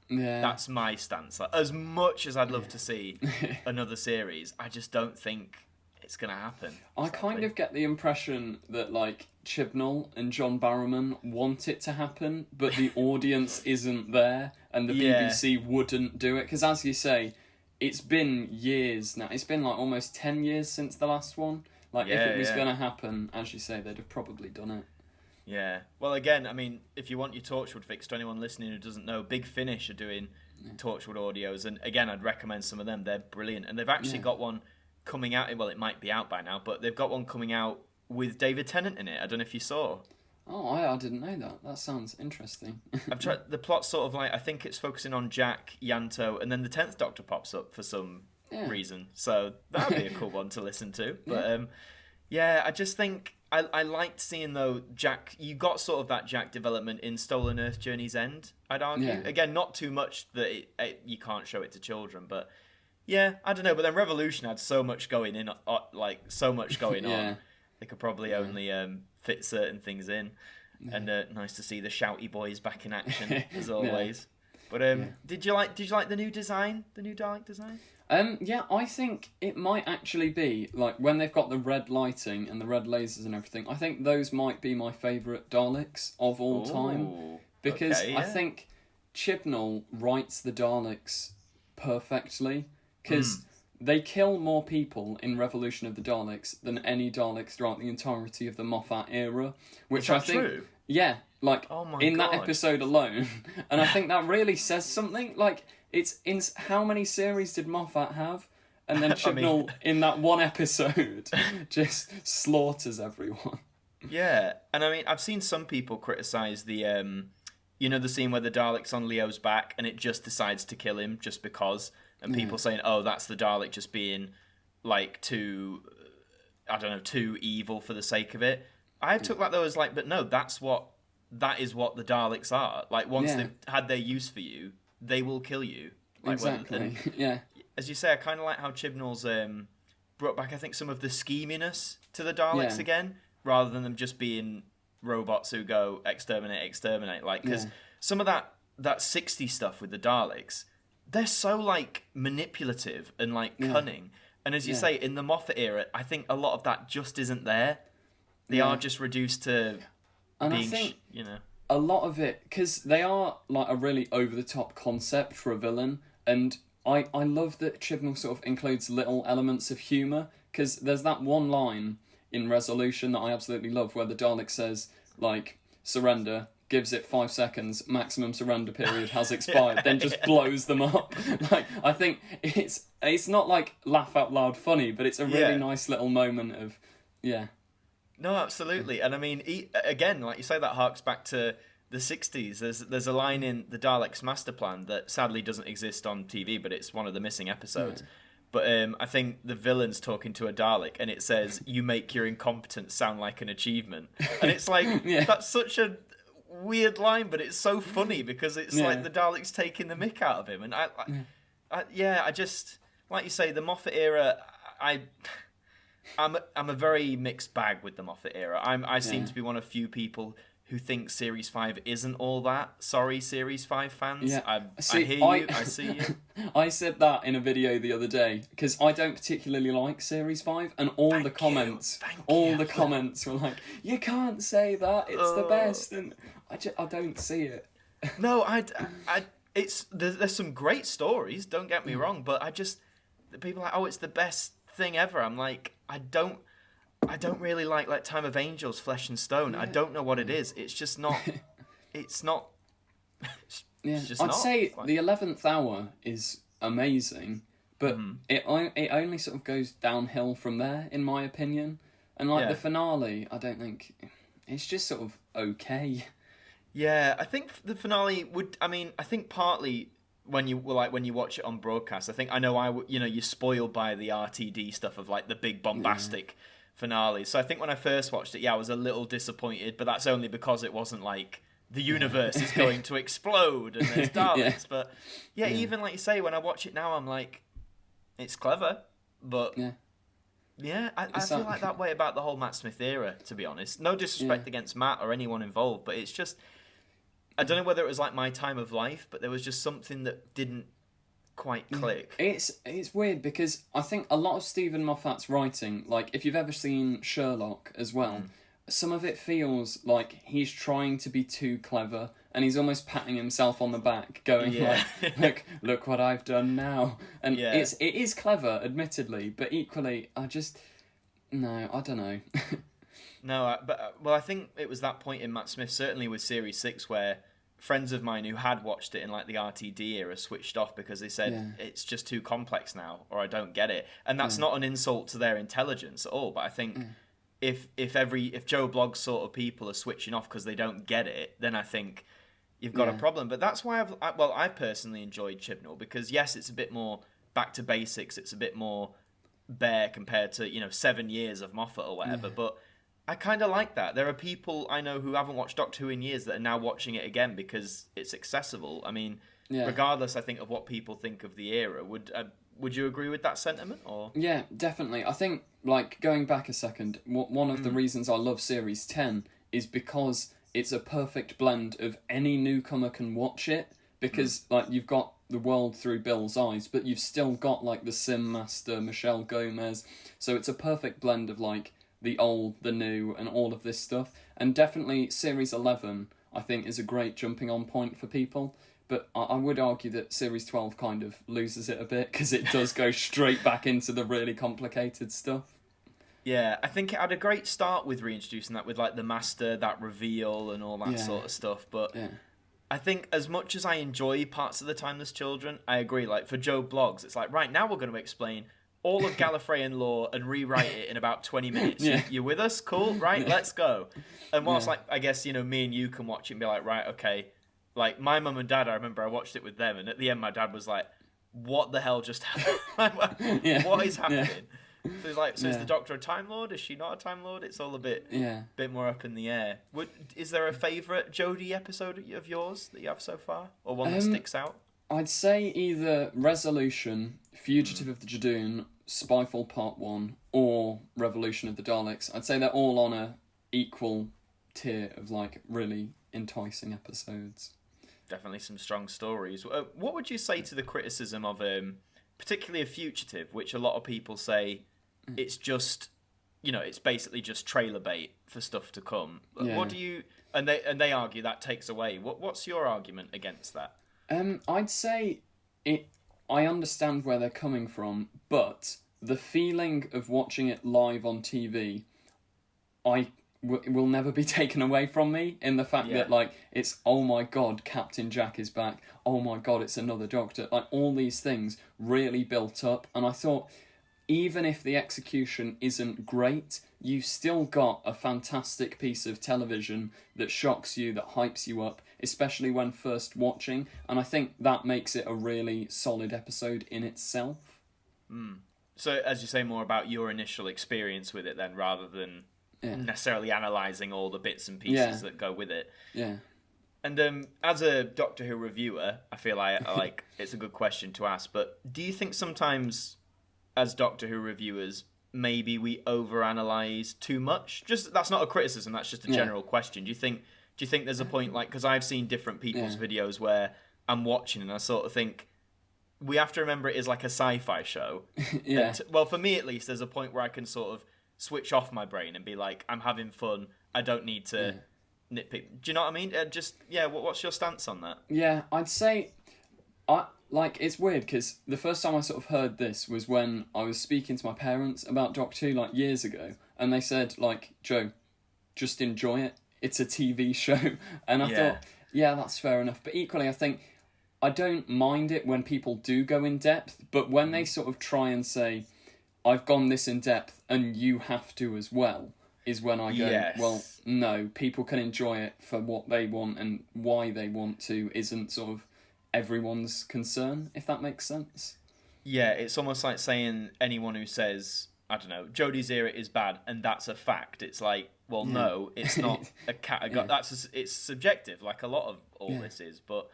[SPEAKER 2] Yeah.
[SPEAKER 1] That's my stance. Like, as much as I'd love to see another series, I just don't think it's going to happen.
[SPEAKER 2] I kind of get the impression that, like, Chibnall and John Barrowman want it to happen, but the audience isn't there, and the BBC wouldn't do it. Because, as you say, it's been years now. It's been, like, almost 10 years since the last one. Like, if it was going to happen, as you say, they'd have probably done it.
[SPEAKER 1] Yeah. Well, again, I mean, if you want your Torchwood fix, to anyone listening who doesn't know, Big Finish are doing Torchwood Audios, and again, I'd recommend some of them. They're brilliant, and they've actually got one coming out. Well, it might be out by now, but they've got one coming out with David Tennant in it. I don't know if you saw.
[SPEAKER 2] Oh, I didn't know that. That sounds interesting.
[SPEAKER 1] I've tried. The plot's sort of like, I think it's focusing on Jack, Yanto, and then the 10th Doctor pops up for some reason. So that would be a cool one to listen to. But I just think I liked seeing, though, Jack. You got sort of that Jack development in Stolen Earth Journey's End, I'd argue. Yeah. Again, not too much that you can't show it to children, but yeah, I don't know. But then Revolution had so much going in, on. They could probably only fit certain things in. Yeah. And nice to see the shouty boys back in action, as always. But did you like the new design, the new Dalek design?
[SPEAKER 2] I think it might actually be, like, when they've got the red lighting and the red lasers and everything, I think those might be my favourite Daleks of all time. Because I think Chibnall writes the Daleks perfectly, because they kill more people in Revolution of the Daleks than any Daleks throughout the entirety of the Moffat era. Which I think, true? Yeah, like, that episode alone. And I think that really says something. Like, it's in how many series did Moffat have? And then Chibnall, in that one episode, just slaughters everyone.
[SPEAKER 1] Yeah, and I mean, I've seen some people criticise the, the scene where the Dalek's on Leo's back and it just decides to kill him just because, and people saying, oh, that's the Dalek just being, like, too evil for the sake of it. I took that though as like, but no, that is what the Daleks are. Like, once they've had their use for you, they will kill you. Like,
[SPEAKER 2] exactly, yeah.
[SPEAKER 1] As you say, I kind of like how Chibnall's brought back, I think, some of the scheminess to the Daleks again, rather than them just being robots who go exterminate. Like, because some of that 60s stuff with the Daleks, they're so, like, manipulative and, like, cunning. And as you say, in the Moffat era, I think a lot of that just isn't there. They are just reduced to being,
[SPEAKER 2] I think a lot of it, because they are, like, a really over-the-top concept for a villain, and I love that Chibnall sort of includes little elements of humour, because there's that one line in Resolution that I absolutely love where the Dalek says, like, surrender, gives it 5 seconds, maximum surrender period has expired, then just blows them up. Like, I think it's not, like, laugh out loud funny, but it's a really nice little moment of,
[SPEAKER 1] No, absolutely. And I mean, again, like you say, that harks back to the 60s. There's a line in the Daleks Master Plan that sadly doesn't exist on TV, but it's one of the missing episodes. But I think the villain's talking to a Dalek, and it says, "You make your incompetence sound like an achievement." And it's like, that's such a weird line, but it's so funny because it's like the Dalek's taking the mick out of him. And I just, like you say, the Moffat era, I'm a very mixed bag with the Moffat era. I seem to be one of few people who think Series 5 isn't all that. Sorry, Series 5 fans. Yeah. I hear you, I see you.
[SPEAKER 2] I said that in a video the other day, because I don't particularly like Series 5, and all the comments were like, you can't say that, it's the best, and I don't see it.
[SPEAKER 1] No, there's some great stories, don't get me wrong, but the people are like, oh, it's the best thing ever. I'm like, I don't really like Time of Angels, Flesh and Stone. I don't know what it is. It's just not. It's not. It's just
[SPEAKER 2] I'd say the 11th Hour is amazing, but it only sort of goes downhill from there, in my opinion. And the finale, I don't think it's just sort of okay.
[SPEAKER 1] Yeah, I think the finale would. I mean, I think partly when you watch it on broadcast, you're spoiled by the RTD stuff of like the big bombastic finale. So I think when I first watched it, I was a little disappointed, but that's only because it wasn't like the universe is going to explode and there's Daleks. But even like you say, when I watch it now, I'm like, it's clever, but I feel like that way about the whole Matt Smith era, to be honest. No disrespect against Matt or anyone involved, but it's just, I don't know whether it was like my time of life, but there was just something that didn't quite click.
[SPEAKER 2] It's weird because I think a lot of Stephen Moffat's writing, like if you've ever seen Sherlock as well, some of it feels like he's trying to be too clever and he's almost patting himself on the back, going like, look what I've done now. And it is clever, admittedly, but equally, I don't know.
[SPEAKER 1] No, I think it was that point in Matt Smith, certainly with Series 6, where friends of mine who had watched it in like the RTD era switched off because they said it's just too complex now, or I don't get it. And that's not an insult to their intelligence at all, but I think if Joe Bloggs sort of people are switching off because they don't get it, then I think you've got a problem. But that's why I personally enjoyed Chibnall, because yes, it's a bit more back to basics, it's a bit more bare compared to 7 years of Moffat or whatever, but I kind of like that. There are people I know who haven't watched Doctor Who in years that are now watching it again because it's accessible. I mean, regardless, I think, of what people think of the era, would you agree with that sentiment? Or
[SPEAKER 2] yeah, definitely. I think, like, going back a second, one of the reasons I love Series 10 is because it's a perfect blend of any newcomer can watch it, because like you've got the world through Bill's eyes, but you've still got like the Sim Master, Michelle Gomez, so it's a perfect blend of like the old, the new, and all of this stuff. And definitely Series 11, I think, is a great jumping on point for people. But I would argue that Series 12 kind of loses it a bit, because it does go straight back into the really complicated stuff.
[SPEAKER 1] Yeah, I think it had a great start with reintroducing that with like the Master, that reveal and all that sort of stuff. But I think as much as I enjoy parts of The Timeless Children, I agree. Like, for Joe Blogs, it's like, right, now we're going to explain all of Gallifreyan lore and rewrite it in about 20 minutes.
[SPEAKER 2] Yeah.
[SPEAKER 1] You with us? Cool? Right, let's go. And whilst, like, I guess, me and you can watch it and be like, right, okay. Like, my mum and dad, I remember I watched it with them, and at the end my dad was like, what the hell just happened? What is happening? So he's like, is the Doctor a Time Lord? Is she not a Time Lord? It's all a bit more up in the air. Is there a favourite Jodie episode of yours that you have so far? Or one that sticks out?
[SPEAKER 2] I'd say either Resolution, Fugitive of the Jadoon, Spyfall Part 1, or Revolution of the Daleks. I'd say they're all on a equal tier of, like, really enticing episodes.
[SPEAKER 1] Definitely some strong stories. What would you say to the criticism of, particularly of Fugitive, which a lot of people say it's just, it's basically just trailer bait for stuff to come. Yeah. What do you... And they argue that takes away. What's your argument against that?
[SPEAKER 2] I'd say I understand where they're coming from, but the feeling of watching it live on TV, will never be taken away from me, in the fact that, like, it's, oh my god, Captain Jack is back, oh my god, it's another Doctor, like, all these things really built up, and I thought, even if the execution isn't great, you still got a fantastic piece of television that shocks you, that hypes you up, especially when first watching, and I think that makes it a really solid episode in itself.
[SPEAKER 1] So, as you say, more about your initial experience with it then, rather than necessarily analysing all the bits and pieces that go with it.
[SPEAKER 2] Yeah.
[SPEAKER 1] And as a Doctor Who reviewer, I feel like it's a good question to ask, but do you think sometimes, as Doctor Who reviewers, maybe we overanalyse too much? Just, that's not a criticism, that's just a general question. Do you think there's a point, like, because I've seen different people's videos where I'm watching and I sort of think, we have to remember it is like a sci-fi show. Well, for me at least, there's a point where I can sort of switch off my brain and be like, I'm having fun, I don't need to nitpick. Do you know what I mean? What's your stance on that?
[SPEAKER 2] Yeah, I'd say, it's weird, because the first time I sort of heard this was when I was speaking to my parents about Doctor Who, like, years ago, and they said, like, Joe, just enjoy it, it's a TV show. And I thought, that's fair enough. But equally, I think, I don't mind it when people do go in depth, but when they sort of try and say, I've gone this in depth and you have to as well, is when I go, well, no, people can enjoy it for what they want, and why they want to isn't sort of everyone's concern, if that makes sense.
[SPEAKER 1] Yeah, it's almost like saying anyone who says, I don't know, Jodie's era is bad, and that's a fact. It's like, well, no, it's not a category. It's subjective, like a lot of all this is, but...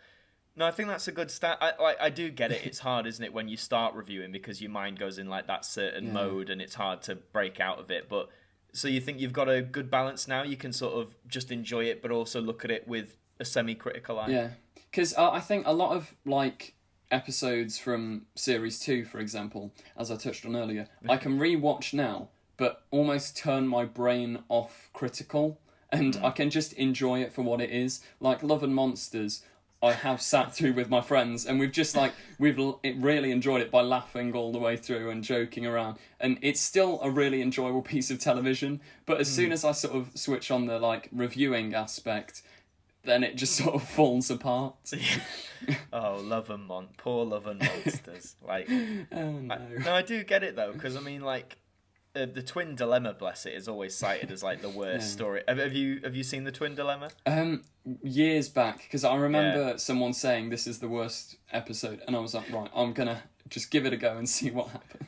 [SPEAKER 1] No, I think that's a good stat. I do get it. It's hard, isn't it, when you start reviewing, because your mind goes in like that certain mode and it's hard to break out of it. But so you think you've got a good balance now? You can sort of just enjoy it, but also look at it with a semi-critical eye.
[SPEAKER 2] Yeah, because I think a lot of, like, episodes from Series 2, for example, as I touched on earlier, I can re-watch now, but almost turn my brain off critical, and I can just enjoy it for what it is. Like Love and Monsters, I have sat through with my friends, and we've really enjoyed it by laughing all the way through and joking around, and it's still a really enjoyable piece of television. But as soon as I sort of switch on the, like, reviewing aspect, then it just sort of falls apart.
[SPEAKER 1] Oh, poor Love and Monsters. Like,
[SPEAKER 2] oh no.
[SPEAKER 1] I do get it though, because I mean, like, the Twin Dilemma, bless it, is always cited as like the worst story. Have you seen the Twin Dilemma?
[SPEAKER 2] Years back, because I remember someone saying this is the worst episode, and I was like, right, I'm gonna just give it a go and see what happens.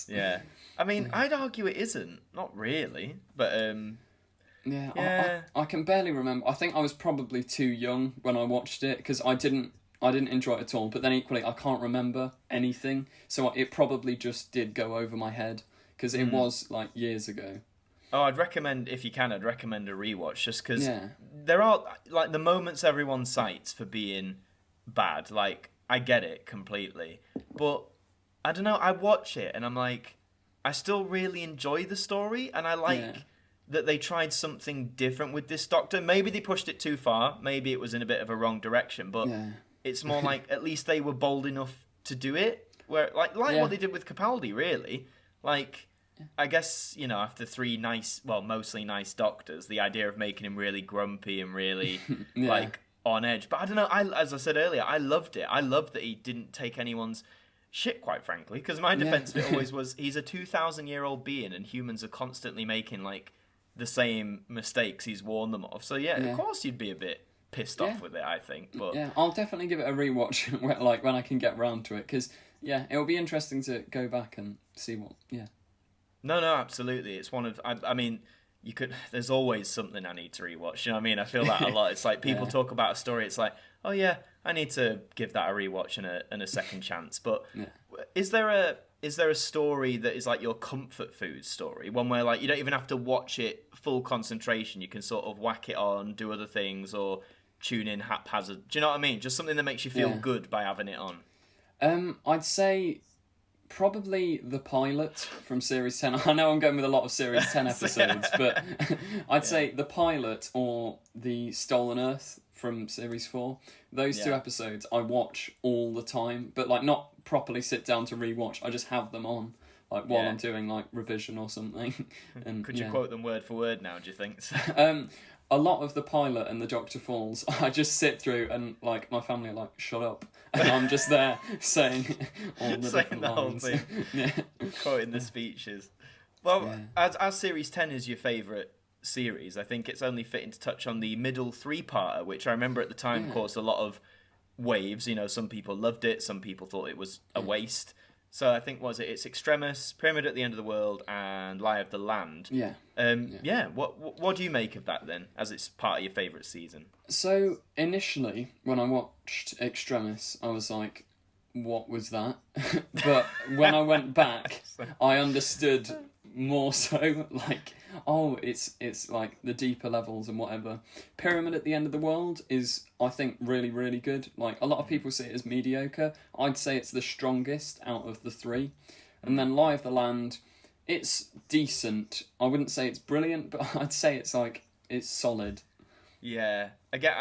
[SPEAKER 1] Yeah, I mean, I'd argue it isn't, not really, but
[SPEAKER 2] I can barely remember. I think I was probably too young when I watched it, because I didn't enjoy it at all. But then equally, I can't remember anything, so it probably just did go over my head, because it was like years ago.
[SPEAKER 1] Oh, I'd recommend, if you can, a rewatch, just because there are, like, the moments everyone cites for being bad, like, I get it completely, but I don't know, I watch it and I'm like, I still really enjoy the story, and I like that they tried something different with this Doctor. Maybe they pushed it too far, maybe it was in a bit of a wrong direction, but it's more like, at least they were bold enough to do it, where like what they did with Capaldi, really. Like, I guess, after mostly nice Doctors, the idea of making him really grumpy and really, like, on edge. But I don't know. As I said earlier, I loved it. I loved that he didn't take anyone's shit, quite frankly, because my defense of it always was he's a 2,000-year-old being, and humans are constantly making like the same mistakes he's warned them of. So of course you'd be a bit pissed off with it, I think. But
[SPEAKER 2] yeah, I'll definitely give it a rewatch like when I can get round to it, because it'll be interesting to go back and see what.
[SPEAKER 1] No, absolutely. It's one of I mean, you could. There's always something I need to rewatch. You know what I mean? I feel that a lot. It's like people talk about a story. It's like, oh yeah, I need to give that a rewatch and a second chance. But is there a story that is like your comfort food story? One where like you don't even have to watch it full concentration. You can sort of whack it on, do other things, or tune in haphazard. Do you know what I mean? Just something that makes you feel good by having it on.
[SPEAKER 2] I'd say probably the pilot from Series 10. I know I'm going with a lot of Series 10 episodes, but I'd say the pilot or the Stolen Earth from Series 4. Those two episodes I watch all the time, but like not properly sit down to rewatch. I just have them on like while I'm doing like revision or something. And
[SPEAKER 1] could you quote them word for word now, do you think?
[SPEAKER 2] A lot of the pilot and the Doctor Falls, I just sit through and like my family are like, shut up. And I'm just there saying all the different lines.
[SPEAKER 1] Whole thing. Quoting the speeches. Well, as Series 10 is your favourite series, I think it's only fitting to touch on the middle three-parter, which I remember at the time caused a lot of waves. You know, some people loved it, some people thought it was a waste. So I think, it's Extremis, Pyramid at the End of the World, and Lie of the Land. What do you make of that then, as it's part of your favourite season?
[SPEAKER 2] So initially, when I watched Extremis, I was like, what was that? But when I went back, I understood more so, like, it's like the deeper levels and whatever. Pyramid at the End of the World is, I think, really, really good. Like, a lot of people see it as mediocre. I'd say it's the strongest out of the three. And then Lie of the Land, it's decent. I wouldn't say it's brilliant, but I'd say it's solid.
[SPEAKER 1] Yeah, again,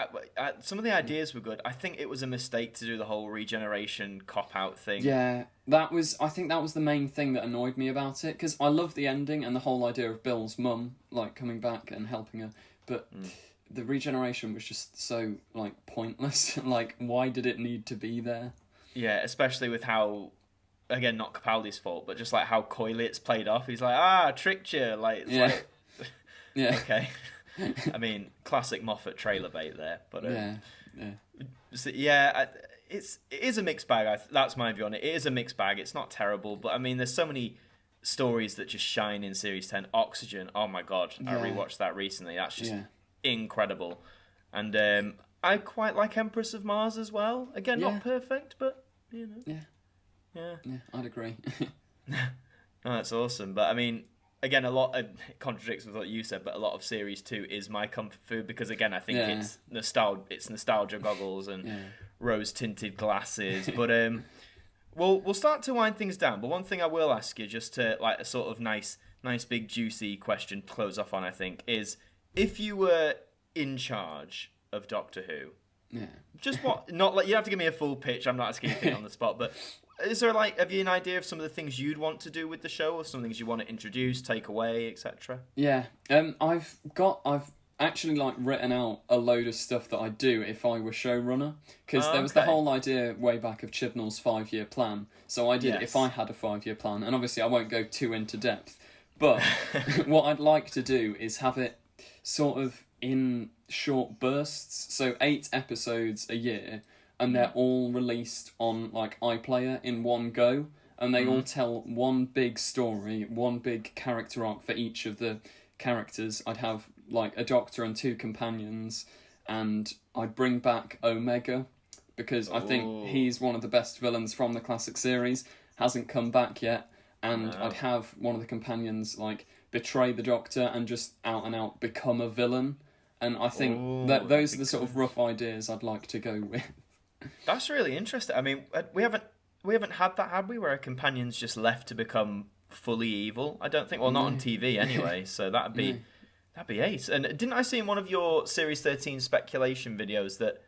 [SPEAKER 1] some of the ideas were good. I think it was a mistake to do the whole regeneration cop-out thing.
[SPEAKER 2] Yeah, I think that was the main thing that annoyed me about it, because I love the ending and the whole idea of Bill's mum, like, coming back and helping her, but the regeneration was just so, like, pointless. Like, why did it need to be there?
[SPEAKER 1] Yeah, especially with how, again, not Capaldi's fault, but just, like, how coyly it's played off. He's like, tricked you, like, like... Okay. I mean, classic Moffat trailer bait there, but it is a mixed bag. That's my view on it. It is a mixed bag. It's not terrible, but I mean, there's so many stories that just shine in Series 10. Oxygen, oh my god, I rewatched that recently. That's just incredible, and I quite like Empress of Mars as well. Again, not perfect, but you know, yeah,
[SPEAKER 2] I'd agree.
[SPEAKER 1] No, that's awesome, but I mean. Again, it contradicts with what you said, but a lot of Series 2 is my comfort food because, again, I think it's nostalgia goggles and rose-tinted glasses. But we'll start to wind things down. But one thing I will ask you, just to like a sort of nice big juicy question to close off on, I think, is if you were in charge of Doctor Who, just what? Not like you have to give me a full pitch. I'm not asking anything on the spot, but. Is there have you an idea of some of the things you'd want to do with the show, or some things you want to introduce, take away, etc.? Yeah,
[SPEAKER 2] I've actually like written out a load of stuff that I'd do if I were showrunner, because there was the whole idea way back of Chibnall's 5-year plan. So I did if I had a 5-year plan, and obviously I won't go too into depth, but what I'd like to do is have it sort of in short bursts, so 8 episodes a year. And they're all released on like iPlayer in one go, and they all tell one big story, one big character arc for each of the characters. I'd have like a Doctor and 2 companions, and I'd bring back Omega, because I think he's one of the best villains from the classic series, hasn't come back yet, and I'd have one of the companions like betray the Doctor and just out and out become a villain, and I think that those are the sort of rough ideas I'd like to go with.
[SPEAKER 1] That's really interesting. I mean, we haven't had that, have we? Where a companion's just left to become fully evil. I don't think. Well, not on TV anyway. So that'd be ace. And didn't I see in one of your Series 13 speculation videos that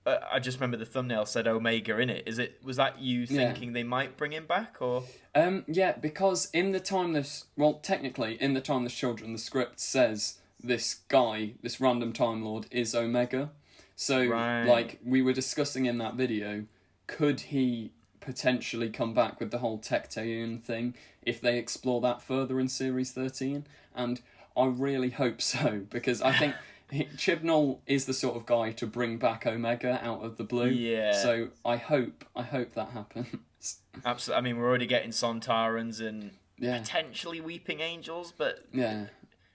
[SPEAKER 1] I just remember the thumbnail said Omega in it? Was that you thinking they might bring him back, or?
[SPEAKER 2] Because in the Timeless, technically in the Timeless Children, the script says this guy, this random Time Lord, is Omega. So,
[SPEAKER 1] Right.
[SPEAKER 2] like, we were discussing in that video, could he potentially come back with the whole Tecteun thing if they explore that further in Series 13? And I really hope so, because I think Chibnall is the sort of guy to bring back Omega out of the blue.
[SPEAKER 1] Yeah.
[SPEAKER 2] So I hope that happens.
[SPEAKER 1] Absolutely. I mean, we're already getting Sontarans and
[SPEAKER 2] Yeah.
[SPEAKER 1] potentially Weeping Angels, but
[SPEAKER 2] Yeah.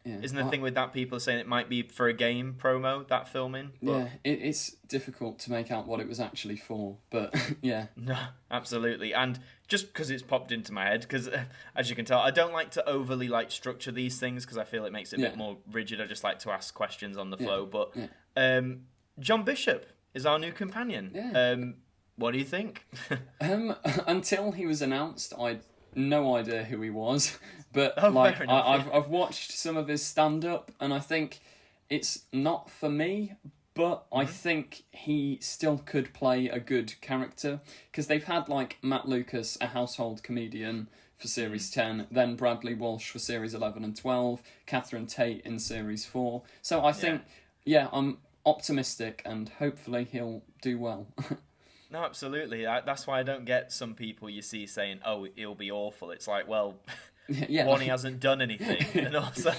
[SPEAKER 1] isn't the thing with that people are saying it might be for a game promo, that filming? But
[SPEAKER 2] Yeah, it's difficult to make out what it was actually for, but yeah.
[SPEAKER 1] no, absolutely. And just because it's popped into my head, because as you can tell, I don't like to overly structure these things because I feel it makes it a bit more rigid. I just like to ask questions on the flow. But John Bishop is our new companion.
[SPEAKER 2] Yeah.
[SPEAKER 1] What do you think?
[SPEAKER 2] Until he was announced, I'd no idea who he was, but
[SPEAKER 1] fair enough,
[SPEAKER 2] I've watched some of his stand-up, and I think it's not for me, but I think he still could play a good character, because they've had Matt Lucas, a household comedian, for Series 10, then Bradley Walsh for Series 11 and 12, Catherine Tate in Series 4, so I think, I'm optimistic, and hopefully he'll do well.
[SPEAKER 1] No, absolutely. That's why I don't get some people you see saying, "Oh, he'll be awful." It's like, well, one, he hasn't done anything, and also,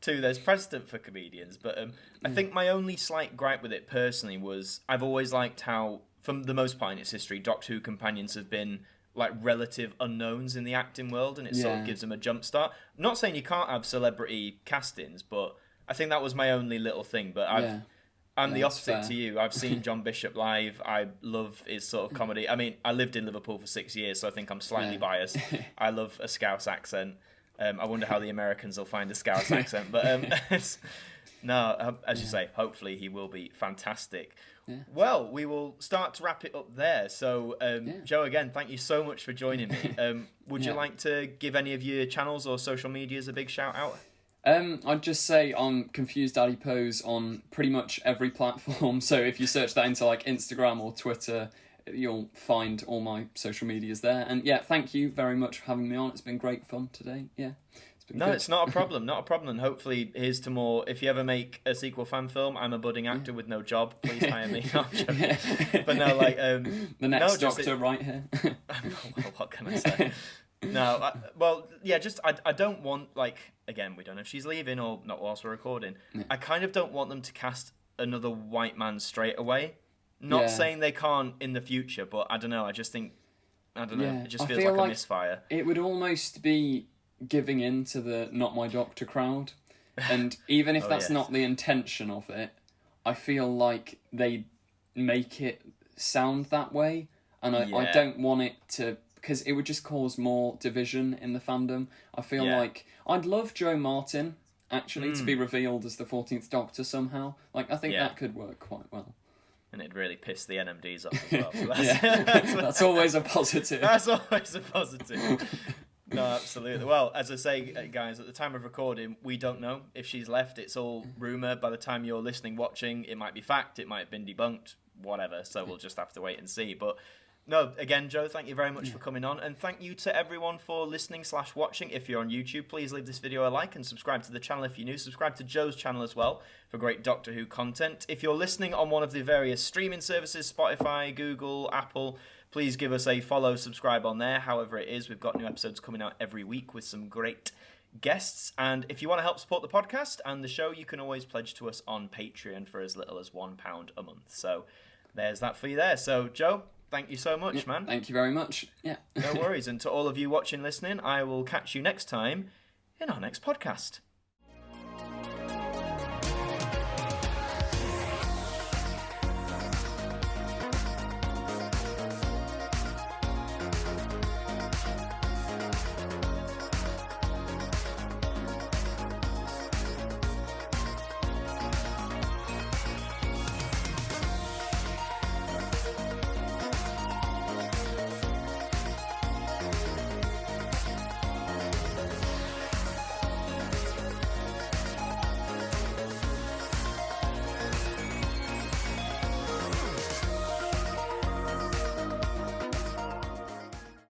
[SPEAKER 1] two, there's precedent for comedians. But I think my only slight gripe with it personally was I've always liked how, for the most part in its history, Doctor Who companions have been relative unknowns in the acting world, and it sort of gives them a jump start. I'm not saying you can't have celebrity castings, but I think that was my only little thing. But I'm the opposite to you. I've seen John Bishop live. I love his sort of comedy. I mean, I lived in Liverpool for 6 years, so I think I'm slightly biased. I love a Scouse accent. I wonder how the Americans will find a Scouse accent. But as you say, hopefully he will be fantastic. Yeah. Well, we will start to wrap it up there. So, Joe, again, thank you so much for joining me. Would you like to give any of your channels or social medias a big shout out?
[SPEAKER 2] I'd just say I'm Confused Adipose on pretty much every platform. So if you search that into Instagram or Twitter, you'll find all my social medias there. And thank you very much for having me on. It's been great fun today. Yeah, it's been good.
[SPEAKER 1] It's not a problem. Not a problem. And hopefully, here's to more. If you ever make a sequel fan film, I'm a budding actor with no job. Please hire me. No, I'm joking. But no,
[SPEAKER 2] the next Doctor right here.
[SPEAKER 1] Well, what can I say? No, I don't want, again, we don't know if she's leaving or not whilst we're recording. Yeah. I kind of don't want them to cast another white man straight away. Not saying they can't in the future, but I don't know, it just feels like a misfire. It
[SPEAKER 2] would almost be giving in to the Not My Doctor crowd, and even if that's not the intention of it, I feel like they make it sound that way, and I don't want it to... because it would just cause more division in the fandom. I feel like I'd love Joe Martyn actually to be revealed as the 14th Doctor somehow. I think that could work quite well.
[SPEAKER 1] And it'd really piss the NMDs off as well. So
[SPEAKER 2] that's always a positive.
[SPEAKER 1] That's always a positive. No, absolutely. Well, as I say, guys, at the time of recording, we don't know if she's left. It's all rumour. By the time you're listening, watching, it might be fact, it might have been debunked, whatever. So we'll just have to wait and see. But no, again, Joe, thank you very much for coming on. And thank you to everyone for listening/watching. If you're on YouTube, please leave this video a like and subscribe to the channel if you're new. Subscribe to Joe's channel as well for great Doctor Who content. If you're listening on one of the various streaming services, Spotify, Google, Apple, please give us a follow, subscribe on there. However it is, we've got new episodes coming out every week with some great guests. And if you want to help support the podcast and the show, you can always pledge to us on Patreon for as little as £1 a month. So there's that for you there. So, Joe, thank you so much, man.
[SPEAKER 2] Thank you very much. Yeah.
[SPEAKER 1] No worries. And to all of you watching, listening, I will catch you next time in our next podcast.